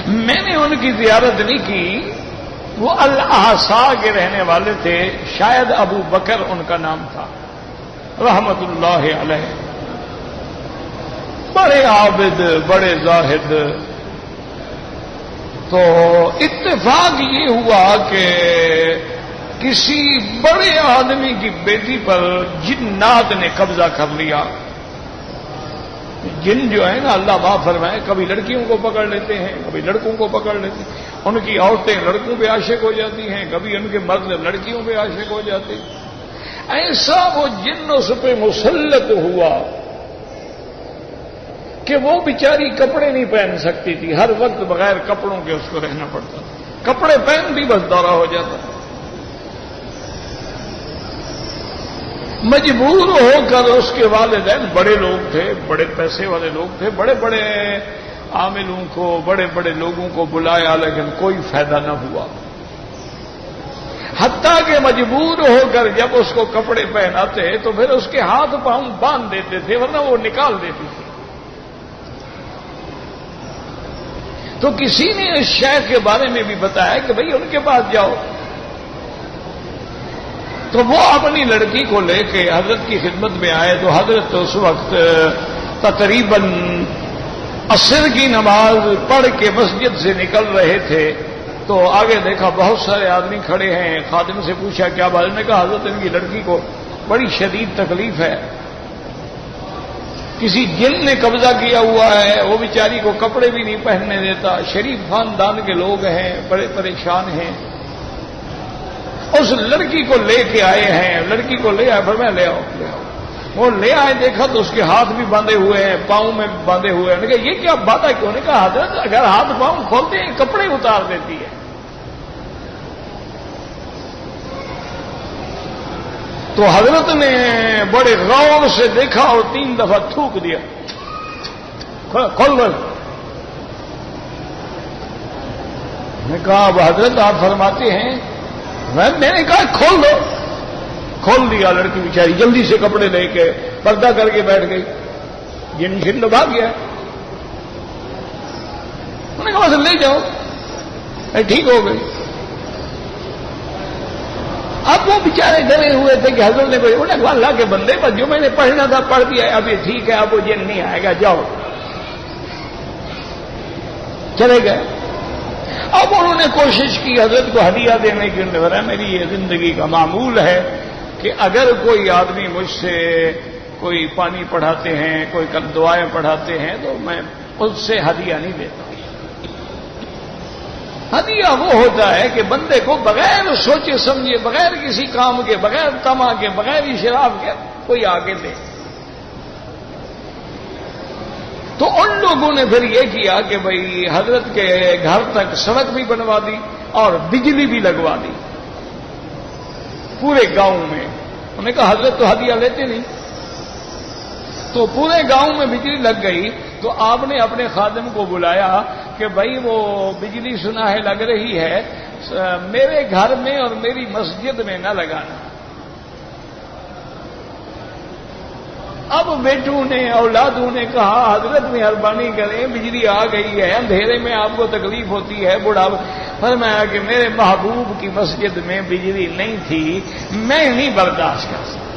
[SPEAKER 1] میں نے ان کی زیارت نہیں کی، وہ الاحسا کے رہنے والے تھے، شاید ابو بکر ان کا نام تھا رحمت اللہ علیہ، بڑے عابد بڑے زاہد۔ تو اتفاق یہ ہوا کہ کسی بڑے آدمی کی بیٹی پر جنات نے قبضہ کر لیا۔ جن جو ہے نا اللہ معاف فرمائے، کبھی لڑکیوں کو پکڑ لیتے ہیں، کبھی لڑکوں کو پکڑ لیتے ہیں، ان کی عورتیں لڑکوں پہ عاشق ہو جاتی ہیں، کبھی ان کے مرد لڑکیوں پہ عاشق ہو جاتے ہیں۔ ایسا وہ جن اس پہ مسلط ہوا کہ وہ بیچاری کپڑے نہیں پہن سکتی تھی، ہر وقت بغیر کپڑوں کے اس کو رہنا پڑتا تھا، کپڑے پہن بھی بس دورہ ہو جاتا۔ مجبور ہو کر اس کے والدین بڑے لوگ تھے، بڑے پیسے والے لوگ تھے، بڑے بڑے عاملوں کو، بڑے بڑے لوگوں کو بلایا لیکن کوئی فائدہ نہ ہوا، حتیٰ کہ مجبور ہو کر جب اس کو کپڑے پہناتے تو پھر اس کے ہاتھ پاؤں باندھ دیتے تھے ورنہ وہ نکال دیتی تھی۔ تو کسی نے اس شیخ کے بارے میں بھی بتایا کہ بھئی ان کے پاس جاؤ. تو وہ اپنی لڑکی کو لے کے حضرت کی خدمت میں آئے تو حضرت اس وقت تقریباً عصر کی نماز پڑھ کے مسجد سے نکل رہے تھے. تو آگے دیکھا بہت سارے آدمی کھڑے ہیں. خادم سے پوچھا کیا بات؟ نے کہا حضرت ان کی لڑکی کو بڑی شدید تکلیف ہے, کسی جن نے قبضہ کیا ہوا ہے, وہ بیچاری کو کپڑے بھی نہیں پہننے دیتا, شریف خاندان کے لوگ ہیں, بڑے پریشان ہیں. اس لڑکی کو لے کے آئے ہیں, لڑکی کو لے آئے, فرمایا لے آؤ لے آؤ. وہ لے آئے, دیکھا تو اس کے ہاتھ بھی باندھے ہوئے ہیں, پاؤں میں باندھے ہوئے ہیں. نے کہا یہ کیا بات ہے؟ کیوں؟ نے کہا حضرت اگر ہاتھ پاؤں کھولتے ہیں کپڑے اتار دیتی ہے. تو حضرت نے بڑے غور سے دیکھا اور 3 دفعہ تھوک دیا, کھول دو. نے کہا اب حضرت آپ فرماتے ہیں, میں نے کہا کھول دو. کھول دیا. لڑکی بیچاری جلدی سے کپڑے لے کے پردہ کر کے بیٹھ گئی. جن شن بھاگ گیا. انہوں نے کہا بس لے جاؤ, ٹھیک ہو گئی. اب وہ بیچارے ڈرے ہوئے تھے کہ حضرت نے کوئی, انہوں نے کہا اللہ کے بندے بس جو میں نے پڑھنا تھا پڑھ دیا, اب یہ ٹھیک ہے, اب وہ جن نہیں آئے گا, جاؤ. چلے گئے. اب انہوں نے کوشش کی حضرت کو ہدیہ دینے کی. میری یہ زندگی کا معمول ہے کہ اگر کوئی آدمی مجھ سے کوئی پانی پڑھاتے ہیں, کوئی دعائیں پڑھاتے ہیں, تو میں اس سے ہدیہ نہیں دیتا. ہدیہ وہ ہوتا ہے کہ بندے کو بغیر سوچے سمجھے, بغیر کسی کام کے, بغیر طمع کے, بغیر شراب کے کوئی آگے دے. تو ان لوگوں نے پھر یہ کیا کہ بھئی حضرت کے گھر تک سڑک بھی بنوا دی اور بجلی بھی لگوا دی پورے گاؤں میں. انہوں نے کہا حضرت تو ہدیہ لیتے نہیں. تو پورے گاؤں میں بجلی لگ گئی. تو آپ نے اپنے خادم کو بلایا کہ بھئی وہ بجلی سنا ہے لگ رہی ہے, میرے گھر میں اور میری مسجد میں نہ لگانا. اب بیٹوں نے, اولادوں نے کہا حضرت مہربانی کریں, بجلی آ گئی ہے, اندھیرے میں آپ کو تکلیف ہوتی ہے, بوڑھا. فرمایا کہ میرے محبوب کی مسجد میں بجلی نہیں تھی, میں نہیں برداشت کر سکتا.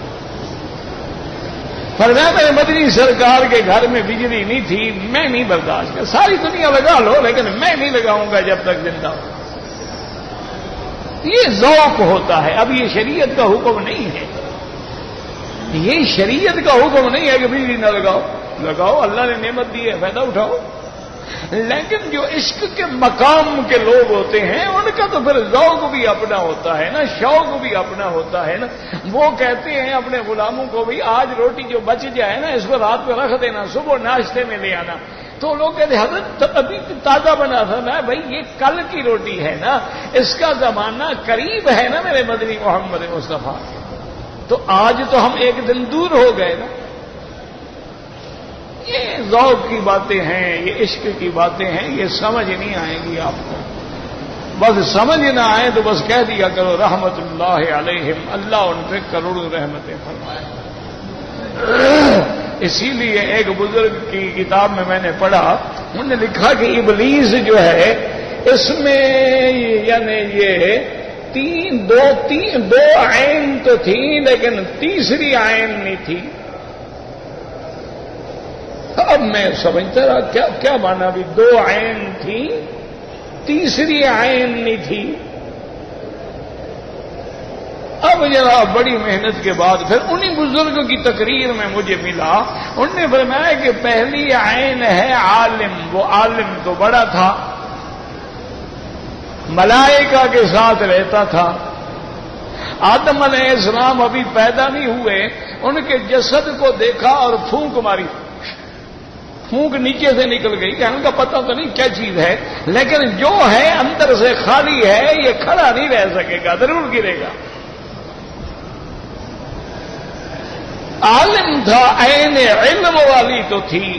[SPEAKER 1] فرمایا میرے مدنی سرکار کے گھر میں بجلی نہیں تھی, میں نہیں برداشت کر. ساری دنیا لگا لو لیکن میں نہیں لگاؤں گا جب تک زندہ ہوں. یہ ذوق ہوتا ہے. اب یہ شریعت کا حکم نہیں ہے, یہ شریعت کا حکم نہیں ہے کہ بجلی نہ لگاؤ. لگاؤ, اللہ نے نعمت دی ہے, فائدہ اٹھاؤ. لیکن جو عشق کے مقام کے لوگ ہوتے ہیں ان کا تو پھر ذوق بھی اپنا ہوتا ہے نا, شوق بھی اپنا ہوتا ہے نا. وہ کہتے ہیں اپنے غلاموں کو بھی آج روٹی جو بچ جائے نا اس کو رات میں رکھ دینا, صبح ناشتے میں لے آنا. تو لوگ کہتے ہیں حضرت ابھی تازہ بنا تھا. میں بھائی یہ کل کی روٹی ہے نا, اس کا زمانہ قریب ہے نا میرے مدنی محمد مصطفیٰ. تو آج تو ہم ایک دن دور ہو گئے نا. یہ ذوق کی باتیں ہیں, یہ عشق کی باتیں ہیں, یہ سمجھ نہیں آئیں گی آپ کو. بس سمجھ نہ آئے تو بس کہہ دیا کرو رحمت اللہ علیہم, اللہ ان پہ کروڑوں رحمتیں فرمائے. اسی لیے ایک بزرگ کی کتاب میں نے پڑھا, انہوں نے لکھا کہ ابلیس جو ہے اس میں یعنی یہ دو عین تو تھی لیکن تیسری عین نہیں تھی. اب میں سمجھتا رہا کیا مانا بھی, 2 عین تھی تیسری عین نہیں تھی. اب ذرا بڑی محنت کے بعد پھر انہی بزرگ کی تقریر میں مجھے ملا, انہوں نے فرمایا کہ پہلی عین ہے عالم. وہ عالم تو بڑا تھا, ملائکہ کے ساتھ رہتا تھا. آدم علیہ السلام ابھی پیدا نہیں ہوئے, ان کے جسد کو دیکھا اور پھونک ماری, پھونک نیچے سے نکل گئی. کہ ان کا پتہ تو نہیں کیا چیز ہے, لیکن جو ہے اندر سے خالی ہے, یہ کھڑا نہیں رہ سکے گا, ضرور گرے گا. عالم تھا, عین علم والی تو تھی.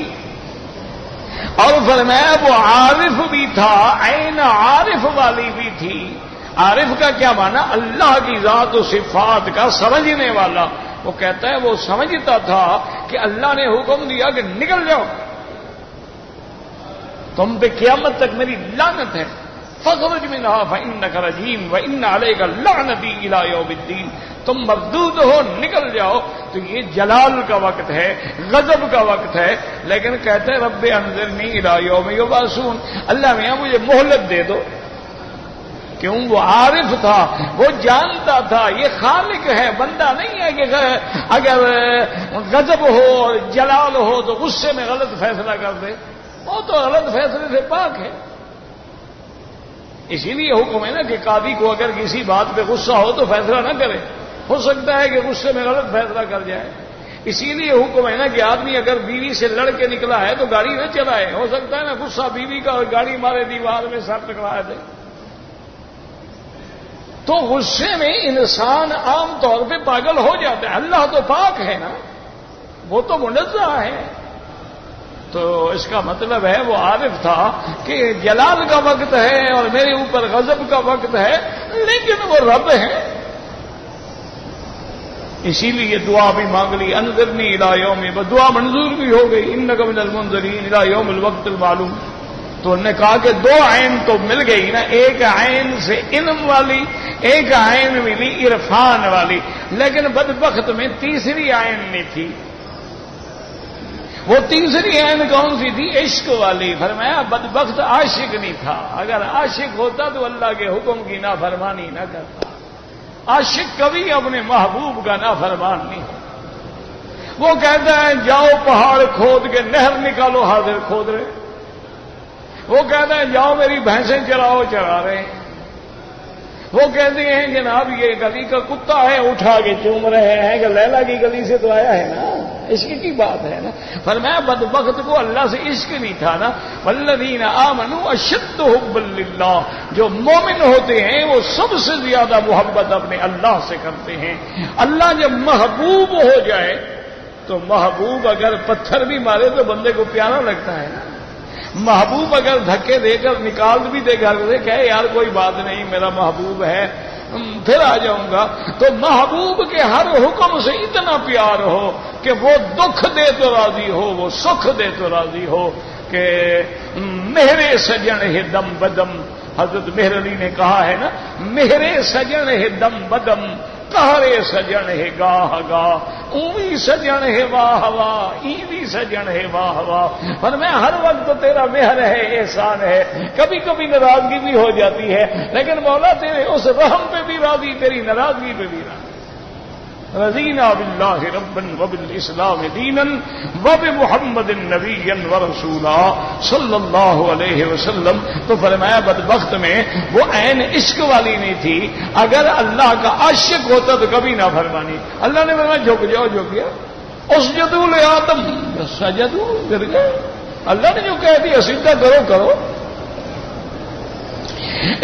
[SPEAKER 1] اور فرمایا وہ عارف بھی تھا, عین عارف والی بھی تھی. عارف کا کیا مانا؟ اللہ کی ذات و صفات کا سمجھنے والا. وہ کہتا ہے وہ سمجھتا تھا کہ اللہ نے حکم دیا کہ نکل جاؤ, تم پہ قیامت تک میری لعنت ہے. فاخرج منها فإنك رجيم وإن عليك لعنتي إلى يوم الدين. تم مردود ہو، نکل جاؤ. تو یہ جلال کا وقت ہے، غضب کا وقت ہے، لیکن کہتے ہیں رب انظرنی إلى يوم يبعثون. اللہ میاں مجھے مہلت دے دو. کیوں؟ وہ عارف تھا، وہ جانتا تھا یہ خالق ہے، بندہ نہیں ہے کہ اگر غضب ہو اور جلال ہو تو غصے میں غلط فیصلہ کر دے. وہ تو غلط فیصلے سے پاک ہے. اسی لیے حکم ہے نا کہ قاضی کو اگر کسی بات پہ غصہ ہو تو فیصلہ نہ کرے. ہو سکتا ہے کہ غصے میں غلط فیصلہ کر جائے. اسی لیے حکم ہے نا کہ آدمی اگر بیوی سے لڑ کے نکلا ہے تو گاڑی نہ چلائے. ہو سکتا ہے نا غصہ بیوی کا اور گاڑی مارے دیوار میں سر ٹکرا دے. تو غصے میں انسان عام طور پہ پاگل ہو جاتا ہے. اللہ تو پاک ہے نا، وہ تو منزہ ہے. تو اس کا مطلب ہے وہ عارف تھا کہ جلال کا وقت ہے اور میرے اوپر غضب کا وقت ہے، لیکن وہ رب ہے. اسی لیے دعا بھی مانگ لی، انذرنی الی یوم، دعا منظور بھی ہو گئی، انک من المنذرین الی یوم الوقت المعلوم. تو انہوں نے کہا کہ دو عین تو مل گئی نا، ایک عین سے علم والی، ایک عین ملی عرفان والی، لیکن بدبخت میں تیسری عین نہیں تھی. وہ تیسری عین کون سی تھی؟ عشق والی. فرمایا بدبخت عاشق نہیں تھا. اگر عاشق ہوتا تو اللہ کے حکم کی نافرمانی نہ کرتا. عاشق کبھی اپنے محبوب کا نافرمان نہیں. وہ کہتا ہے جاؤ پہاڑ کھود کے نہر نکالو، حاضر کھود رہے. وہ کہتا ہے جاؤ میری بھینسیں چراؤ، چرا رہے ہیں. وہ کہتے ہیں جناب یہ گلی کا کتا ہے، اٹھا کے چوم رہے ہیں کہ لیلا کی گلی سے تو آیا ہے نا، عشق کی بات ہے نا. فرمایا بدبخت کو اللہ سے عشق نہیں تھا نا. والذین آمنوا اشد حبا للہ، جو مومن ہوتے ہیں وہ سب سے زیادہ محبت اپنے اللہ سے کرتے ہیں. اللہ جب محبوب ہو جائے تو محبوب اگر پتھر بھی مارے تو بندے کو پیارا لگتا ہے نا. محبوب اگر دھکے دے کر نکال بھی دے گھر سے، کہے یار کوئی بات نہیں میرا محبوب ہے پھر آ جاؤں گا، تو محبوب کے ہر حکم سے اتنا پیار ہو کہ وہ دکھ دے تو راضی ہو، وہ سکھ دے تو راضی ہو. کہ میرے سجن ہے دم بدم، حضرت مہر علی نے کہا ہے نا، میرے سجن ہے دم بدم، کہرے سجن ہے گاہ گاہ، اوی سجن ہے واہ واہ، ایوی سجن ہے واہ واہ. پر میں ہر وقت تیرا مہر ہے، احسان ہے. کبھی کبھی ناراضگی بھی ہو جاتی ہے، لیکن مولا تیرے اس رحم پہ بھی راضی، تیری ناراضگی پہ بھی راضی. رضینا باللہ ربا وبالاسلام دینا وبمحمد نبیا ورسولا صلی اللہ علیہ وسلم. تو فرمایا بدبخت میں وہ عین عشق والی نہیں تھی. اگر اللہ کا عاشق ہوتا تو کبھی نہ فرمانی. اللہ نے فرمایا جھک جاؤ، جھک گیا. اسجدوا لآدم سجدوا، گر گئے. اللہ نے جو کہہ دیا سجدہ کرو کرو.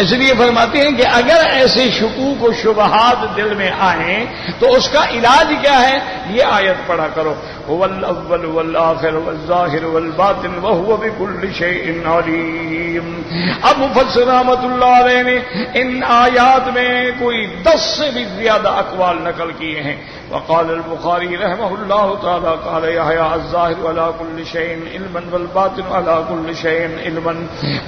[SPEAKER 1] اس لیے فرماتے ہیں کہ اگر ایسے شکوک و شبہات دل میں آئیں تو اس کا علاج کیا ہے؟ یہ آیت پڑھا کرو، هو الاول والآخر والظاہر والباطن وهو بكل شيء علیم. اب مفسر رحمۃ اللہ علیہ نے ان آیات میں کوئی 10 سے بھی زیادہ اقوال نقل کیے ہیں. وقال البخاری رحمہ اللہ تعالی قال یحییٰ الظاہر علی کل شیء علما والباطن علی کل شیء علما.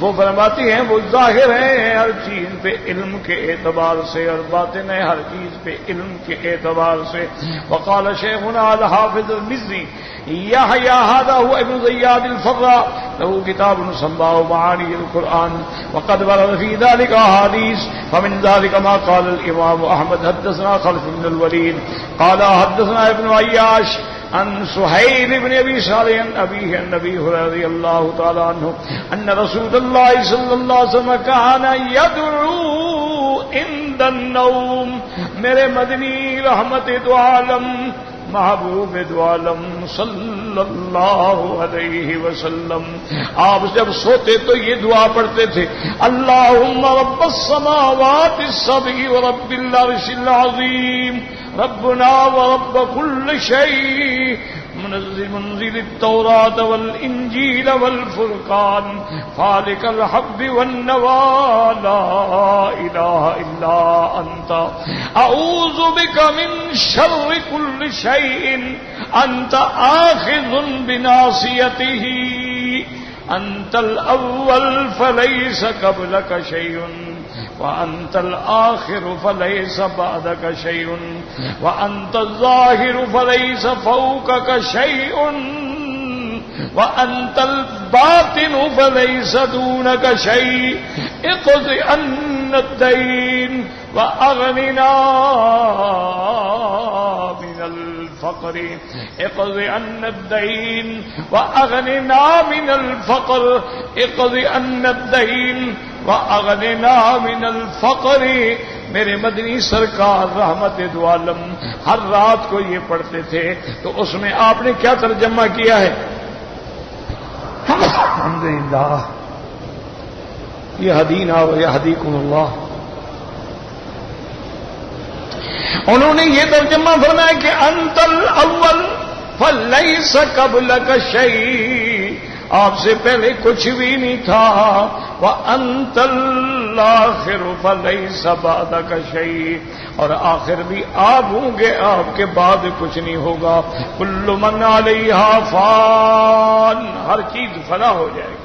[SPEAKER 1] وہ فرماتے ہیں وہ ظاہر ہے ہر چیز پہ علم کے اعتبار سے، اور باطن ہے ہر چیز پہ علم کے اعتبار سے. وقال شیخنا الحافظ المزی یحییٰ هذا هو ابن زیاد الفراء له کتاب سماه معانی القرآن وقد ورد في ذلك احادیث فمن ذلك ما قال الامام احمد حدثنا خلف بن الولید قال حدثنا ابن عیاش عن سہیل بن ابی صالح عن ابیہ عن ابی ہریرہ رضی اللہ تعالی عنہ ان رسول اللہ صلی اللہ علیہ وسلم کان یدعو عند النوم. میرے مدنی رحمت دو عالم محبوب دو عالم صلی اللہ علیہ وسلم آپ جب سوتے تو یہ دعا پڑھتے تھے، اللہم رب السماوات السبع ورب العرش العظیم ربنا ورب كل شيء منزل التوراة والإنجيل والفرقان خالق الحب والنوى لا إله إلا أنت أعوذ بك من شر كل شيء أنت آخذ بناصيته أنت أنت الأول فليس قبلك شيء وأنت الآخر فليس بعدك شيء وأنت الظاهر فليس فوقك شيء وأنت الباطن فليس دونك شيء اقض عنا الدين وأغننا من الفقر اقض عنا الدين وأغننا من الفقر اقض عنا الدين وأغننا من الفقر. میرے مدنی سرکار رحمت دو عالم ہر رات کو یہ پڑھتے تھے، تو اس میں آپ نے کیا ترجمہ کیا ہے؟ الحمدللہ یہدینا ویہدیکم اللہ. انہوں نے یہ ترجمہ فرمایا کہ انت الاول فلیس قبلک شیء، آپ سے پہلے کچھ بھی نہیں تھا. وانت الآخر فلیس بعدک شیء، اور آخر بھی آپ ہوں گے، آپ کے بعد کچھ نہیں ہوگا. کل من علیہا فان، ہر چیز فنا ہو جائے گی.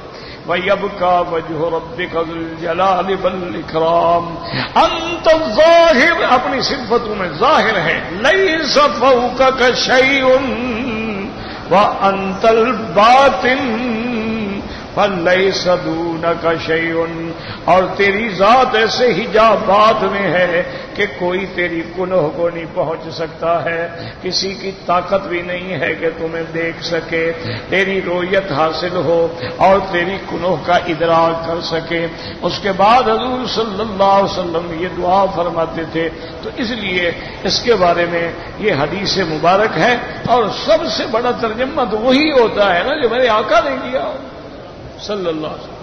[SPEAKER 1] وَيَبْقَى وَجْهُ رَبِّكَ ذُو الْجَلَالِ وَالْإِكْرَامِ. أَنْتَ الظَّاهِرُ، اپنی صفتوں میں ظاہر ہے. لَيْسَ فَوْقَكَ شَيْءٌ وَأَنْتَ الْبَاطِنُ فَلَيْسَ دُونَكَ شَيْءٌ، اور تیری ذات ایسے حجابات میں ہے کہ کوئی تیری کنہ کو نہیں پہنچ سکتا ہے، کسی کی طاقت بھی نہیں ہے کہ تمہیں دیکھ سکے، تیری رؤیت حاصل ہو اور تیری کنہ کا ادراک کر سکے. اس کے بعد حضور صلی اللہ علیہ وسلم یہ دعا فرماتے تھے. تو اس لیے اس کے بارے میں یہ حدیث مبارک ہے، اور سب سے بڑا ترجمہ تو وہی ہوتا ہے نا جو میرے آقا نے کیا صلی اللہ علیہ وسلم.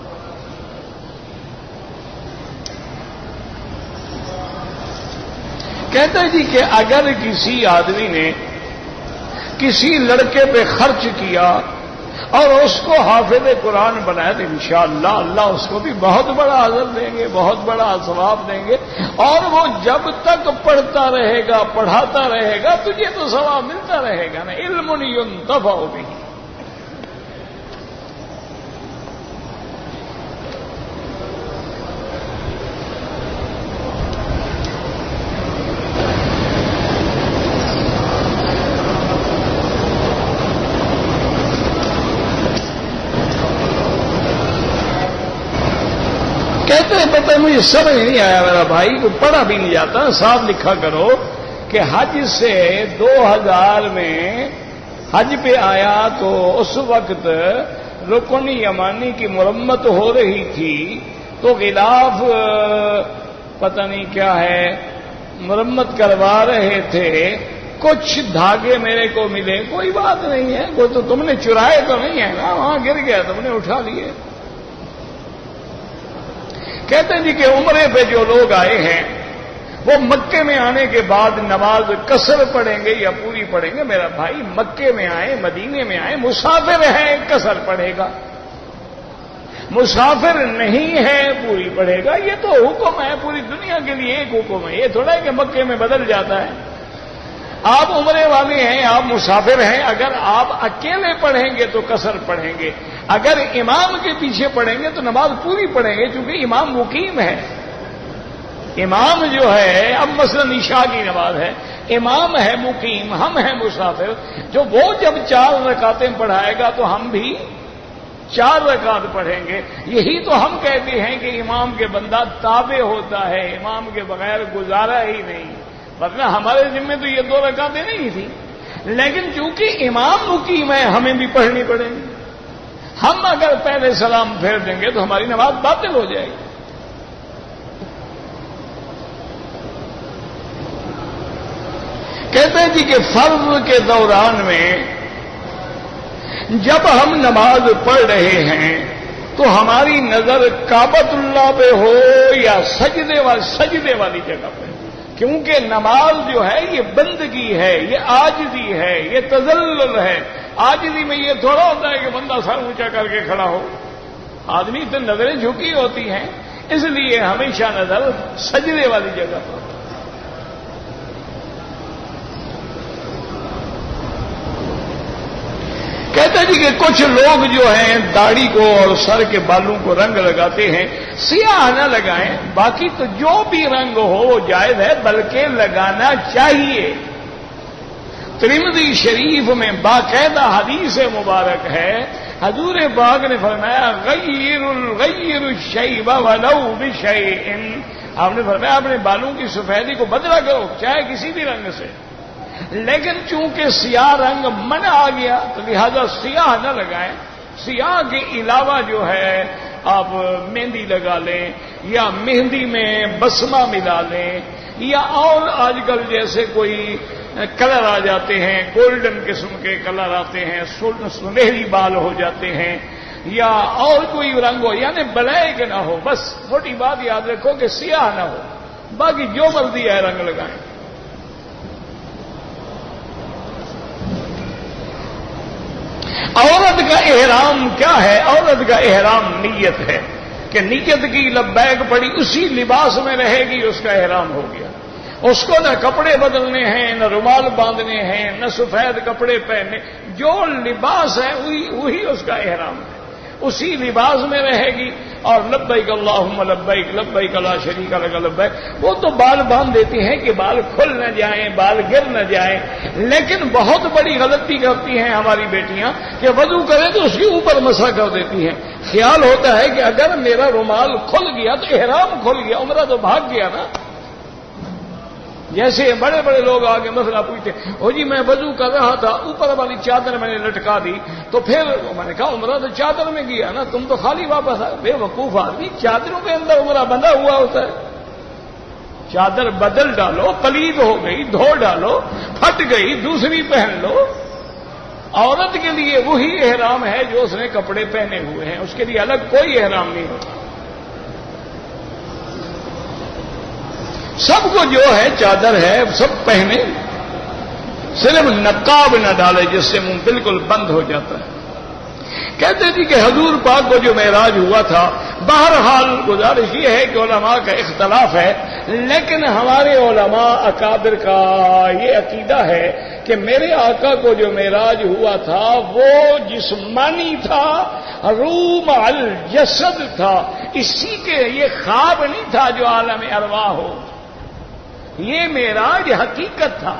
[SPEAKER 1] کہتے ہیں جی کہ اگر کسی آدمی نے کسی لڑکے پہ خرچ کیا اور اس کو حافظ قرآن بنایا تو انشاءاللہ اللہ اس کو بھی بہت بڑا اجر دیں گے، بہت بڑا ثواب دیں گے. اور وہ جب تک پڑھتا رہے گا، پڑھاتا رہے گا، تجھے تو ثواب ملتا رہے گا نا. علم ينتفع به. کہتے ہیں پتہ مجھے سمجھ نہیں آیا میرا بھائی، کو پڑھا بھی نہیں جاتا، صاف لکھا کرو کہ حج سے 2000 میں حج پہ آیا تو اس وقت رکن یمانی کی مرمت ہو رہی تھی، تو غلاف پتہ نہیں کیا ہے مرمت کروا رہے تھے. کچھ دھاگے میرے کو ملے، کوئی بات نہیں ہے، کوئی تو تم نے چرائے تو نہیں ہے نا، وہاں گر گیا تم نے اٹھا لیے. کہتے ہیں جی کہ عمرے پہ جو لوگ آئے ہیں وہ مکے میں آنے کے بعد نماز قصر پڑھیں گے یا پوری پڑھیں گے؟ میرا بھائی مکے میں آئے، مدینے میں آئے، مسافر ہے قصر پڑھے گا، مسافر نہیں ہے پوری پڑھے گا. یہ تو حکم ہے پوری دنیا کے لیے، ایک حکم ہے، یہ تھوڑا ہے کہ مکے میں بدل جاتا ہے. آپ عمرے والے ہیں، آپ مسافر ہیں، اگر آپ اکیلے پڑھیں گے تو قصر پڑھیں گے، اگر امام کے پیچھے پڑھیں گے تو نماز پوری پڑھیں گے، چونکہ امام مقیم ہے. امام جو ہے، اب مثلا عشاء کی نماز ہے، امام ہے مقیم، ہم ہیں مسافر، جو وہ جب 4 رکعتیں پڑھائے گا تو ہم بھی 4 رکعت پڑھیں گے. یہی تو ہم کہتے ہیں کہ امام کے بندہ تابع ہوتا ہے، امام کے بغیر گزارا ہی نہیں. مطلب ہمارے ذمہ تو یہ 2 رکعتیں نہیں تھی، لیکن چونکہ امام مقیم ہے ہمیں بھی پڑھنی پڑیں گی. ہم اگر پہلے سلام پھیر دیں گے تو ہماری نماز باطل ہو جائے گی. کہتے ہیں جی کہ فرض کے دوران میں جب ہم نماز پڑھ رہے ہیں تو ہماری نظر کعبۃ اللہ پہ ہو یا سجدے والی جگہ پہ، کیونکہ نماز جو ہے یہ بندگی ہے، یہ عاجزی ہے، یہ تذلل ہے. عاجزی میں یہ تھوڑا ہوتا ہے کہ بندہ سر اونچا کر کے کھڑا ہو، آدمی تو نظریں جھکی ہوتی ہیں، اس لیے ہمیشہ نظر سجدے والی جگہ پر. کہتا جی کہ کچھ لوگ جو ہیں داڑھی کو اور سر کے بالوں کو رنگ لگاتے ہیں، سیاہ نہ لگائیں، باقی تو جو بھی رنگ ہو وہ جائز ہے، بلکہ لگانا چاہیے۔ ترمذی شریف میں باقاعدہ حدیث مبارک ہے، حضور پاک نے فرمایا غیر الشیب ولو بشیء، آپ نے فرمایا اپنے بالوں کی سفیدی کو بدلا کرو چاہے کسی بھی رنگ سے، لیکن چونکہ سیاہ رنگ منع آ گیا تو لہذا سیاہ نہ لگائیں۔ سیاہ کے علاوہ جو ہے آپ مہندی لگا لیں، یا مہندی میں بسمہ ملا لیں، یا اور آج کل جیسے کوئی کلر آ جاتے ہیں، گولڈن قسم کے کلر آتے ہیں، سنہری بال ہو جاتے ہیں، یا اور کوئی رنگ ہو، یعنی بلیک نہ ہو، بس چھوٹی بات یاد رکھو کہ سیاہ نہ ہو، باقی جو مرضی ہے رنگ لگائیں۔ عورت کا احرام کیا ہے؟ عورت کا احرام نیت ہے کہ نیت کی لبیک پڑی، اسی لباس میں رہے گی، اس کا احرام ہو گیا۔ اس کو نہ کپڑے بدلنے ہیں، نہ رومال باندھنے ہیں، نہ سفید کپڑے پہننے، جو لباس ہے وہی اس کا احرام ہے، اسی لباس میں رہے گی۔ اور لبیک اللہم لبیک لبیک لا شریک لک لبیک، وہ تو بال باندھ دیتی ہیں کہ بال کھل نہ جائیں، بال گر نہ جائیں، لیکن بہت بڑی غلطی کرتی ہیں ہماری بیٹیاں کہ وضو کریں تو اس کے اوپر مسح کر دیتی ہیں۔ خیال ہوتا ہے کہ اگر میرا رومال کھل گیا تو احرام کھل گیا، عمرہ تو بھاگ گیا نا۔ جیسے بڑے بڑے لوگ آگے مسئلہ پوچھتے، او جی میں وضو کر رہا تھا، اوپر والی چادر میں نے لٹکا دی، تو پھر میں نے کہا عمرہ تو چادر میں گیا نا، تم تو خالی واپس آئے۔ بے وقوف آدمی، چادروں کے اندر عمرہ بندھا ہوا ہوتا ہے، چادر بدل ڈالو، پلید ہو گئی دھو ڈالو، پھٹ گئی دوسری پہن لو۔ عورت کے لیے وہی احرام ہے جو اس نے کپڑے پہنے ہوئے ہیں، اس کے لیے الگ کوئی احرام نہیں ہوتا۔ سب کو جو ہے چادر ہے سب پہنے، صرف نقاب نہ ڈالے جس سے منہ بالکل بند ہو جاتا ہے۔ کہتے تھے کہ حضور پاک کو جو معراج ہوا تھا، بہرحال گزارش یہ ہے کہ علماء کا اختلاف ہے، لیکن ہمارے علماء اکابر کا یہ عقیدہ ہے کہ میرے آقا کو جو معراج ہوا تھا وہ جسمانی تھا، روح مع الجسد تھا، اسی کے یہ خواب نہیں تھا جو عالم ارواح ہو، یہ معراج حقیقت تھا۔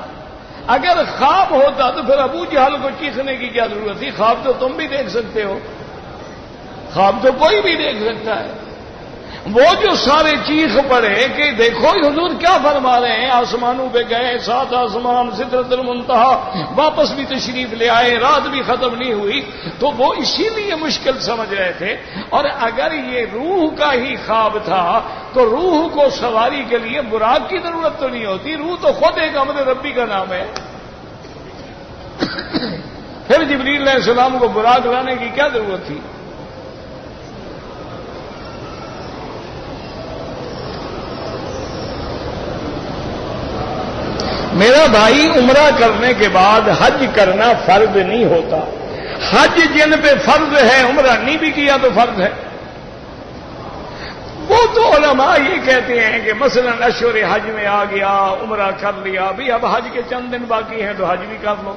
[SPEAKER 1] اگر خواب ہوتا تو پھر ابو جہل کو چیخنے کی کیا ضرورت تھی؟ خواب تو تم بھی دیکھ سکتے ہو، خواب تو کوئی بھی دیکھ سکتا ہے۔ وہ جو سارے چیخ پڑے کہ دیکھو حضور کیا فرما رہے ہیں، آسمانوں پہ گئے، 7 آسمان، سدرۃ المنتہا، واپس بھی تشریف لے آئے، رات بھی ختم نہیں ہوئی، تو وہ اسی لیے مشکل سمجھ رہے تھے۔ اور اگر یہ روح کا ہی خواب تھا تو روح کو سواری کے لیے براق کی ضرورت تو نہیں ہوتی، روح تو خود ایک امر ربی کا نام ہے۔ پھر جبریل علیہ السلام کو براق لانے کی کیا ضرورت تھی؟ میرا بھائی، عمرہ کرنے کے بعد حج کرنا فرض نہیں ہوتا، حج جن پہ فرض ہے عمرہ نہیں بھی کیا تو فرض ہے۔ وہ تو علماء یہ کہتے ہیں کہ مثلا اشہر حج میں آ گیا، عمرہ کر لیا، بھی اب حج کے چند دن باقی ہیں تو حج بھی کر لو،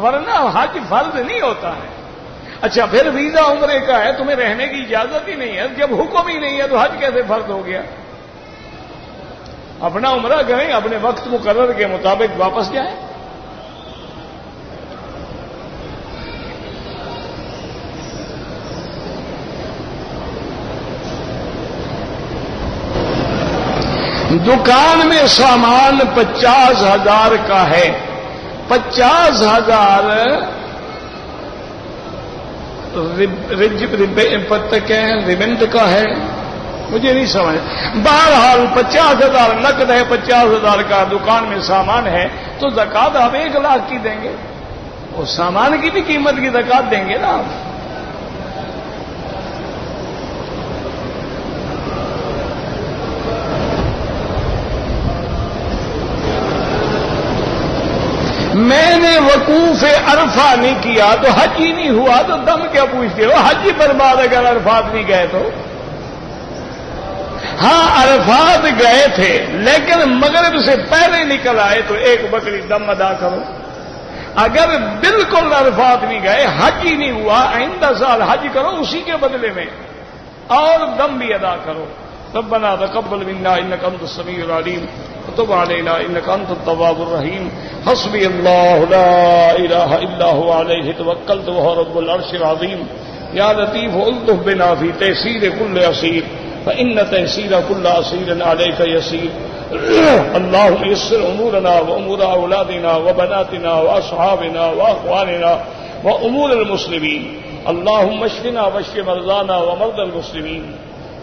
[SPEAKER 1] ورنہ حج فرض نہیں ہوتا ہے۔ اچھا پھر ویزا عمرے کا ہے، تمہیں رہنے کی اجازت ہی نہیں ہے، جب حکم ہی نہیں ہے تو حج کیسے فرض ہو گیا؟ اپنا عمرہ کریں، اپنے وقت مقرر کے مطابق واپس جائیں۔ دکان میں سامان 50,000 کا ہے، 50,000 ریبنٹ کا ہے، مجھے نہیں سمجھ۔ بہرحال 50,000 نقد ہے، 50,000 کا دکان میں سامان ہے، تو زکات آپ 1 لاکھ کی دیں گے، اور سامان کی بھی قیمت کی زکات دیں گے نا آپ۔ میں نے وقوف عرفہ نہیں کیا تو حج ہی نہیں ہوا، تو دم کیا پوچھتے ہو؟ حج ہی برباد اگر عرفات نہیں گئے تو۔ ہاں عرفات گئے تھے لیکن مغرب سے پہلے نکل آئے تو 1 بکری دم ادا کرو، اگر بالکل عرفات نہیں گئے، حج ہی نہیں ہوا، آئندہ سال حج کرو اسی کے بدلے میں، اور دم بھی ادا کرو۔ ربنا تقبل منا انك انت السميع العليم وتب علينا انك انت التواب الرحيم حسبي الله لا اله الا هو عليه توكلت وهو رب العرش العظيم يا لطيف الطف بنا في تيسير كل عسير فان تيسير كل عسير عليك يسير اللهم يسر امورنا وامور اولادنا وبناتنا واصحابنا واخواننا وامور المسلمين اللهم اشفنا واشف مرضانا ومرضى المسلمين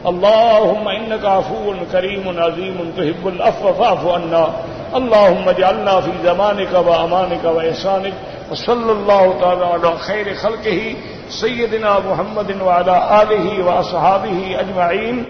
[SPEAKER 1] اللهم انك عفو كريم عظيم تحب العفو فاعف عنا اللهم اجعلنا في زمانك وامانك واحسانك وصلى الله تعالى على خير خلقه سيدنا محمد وعلى اله واصحابه اجمعين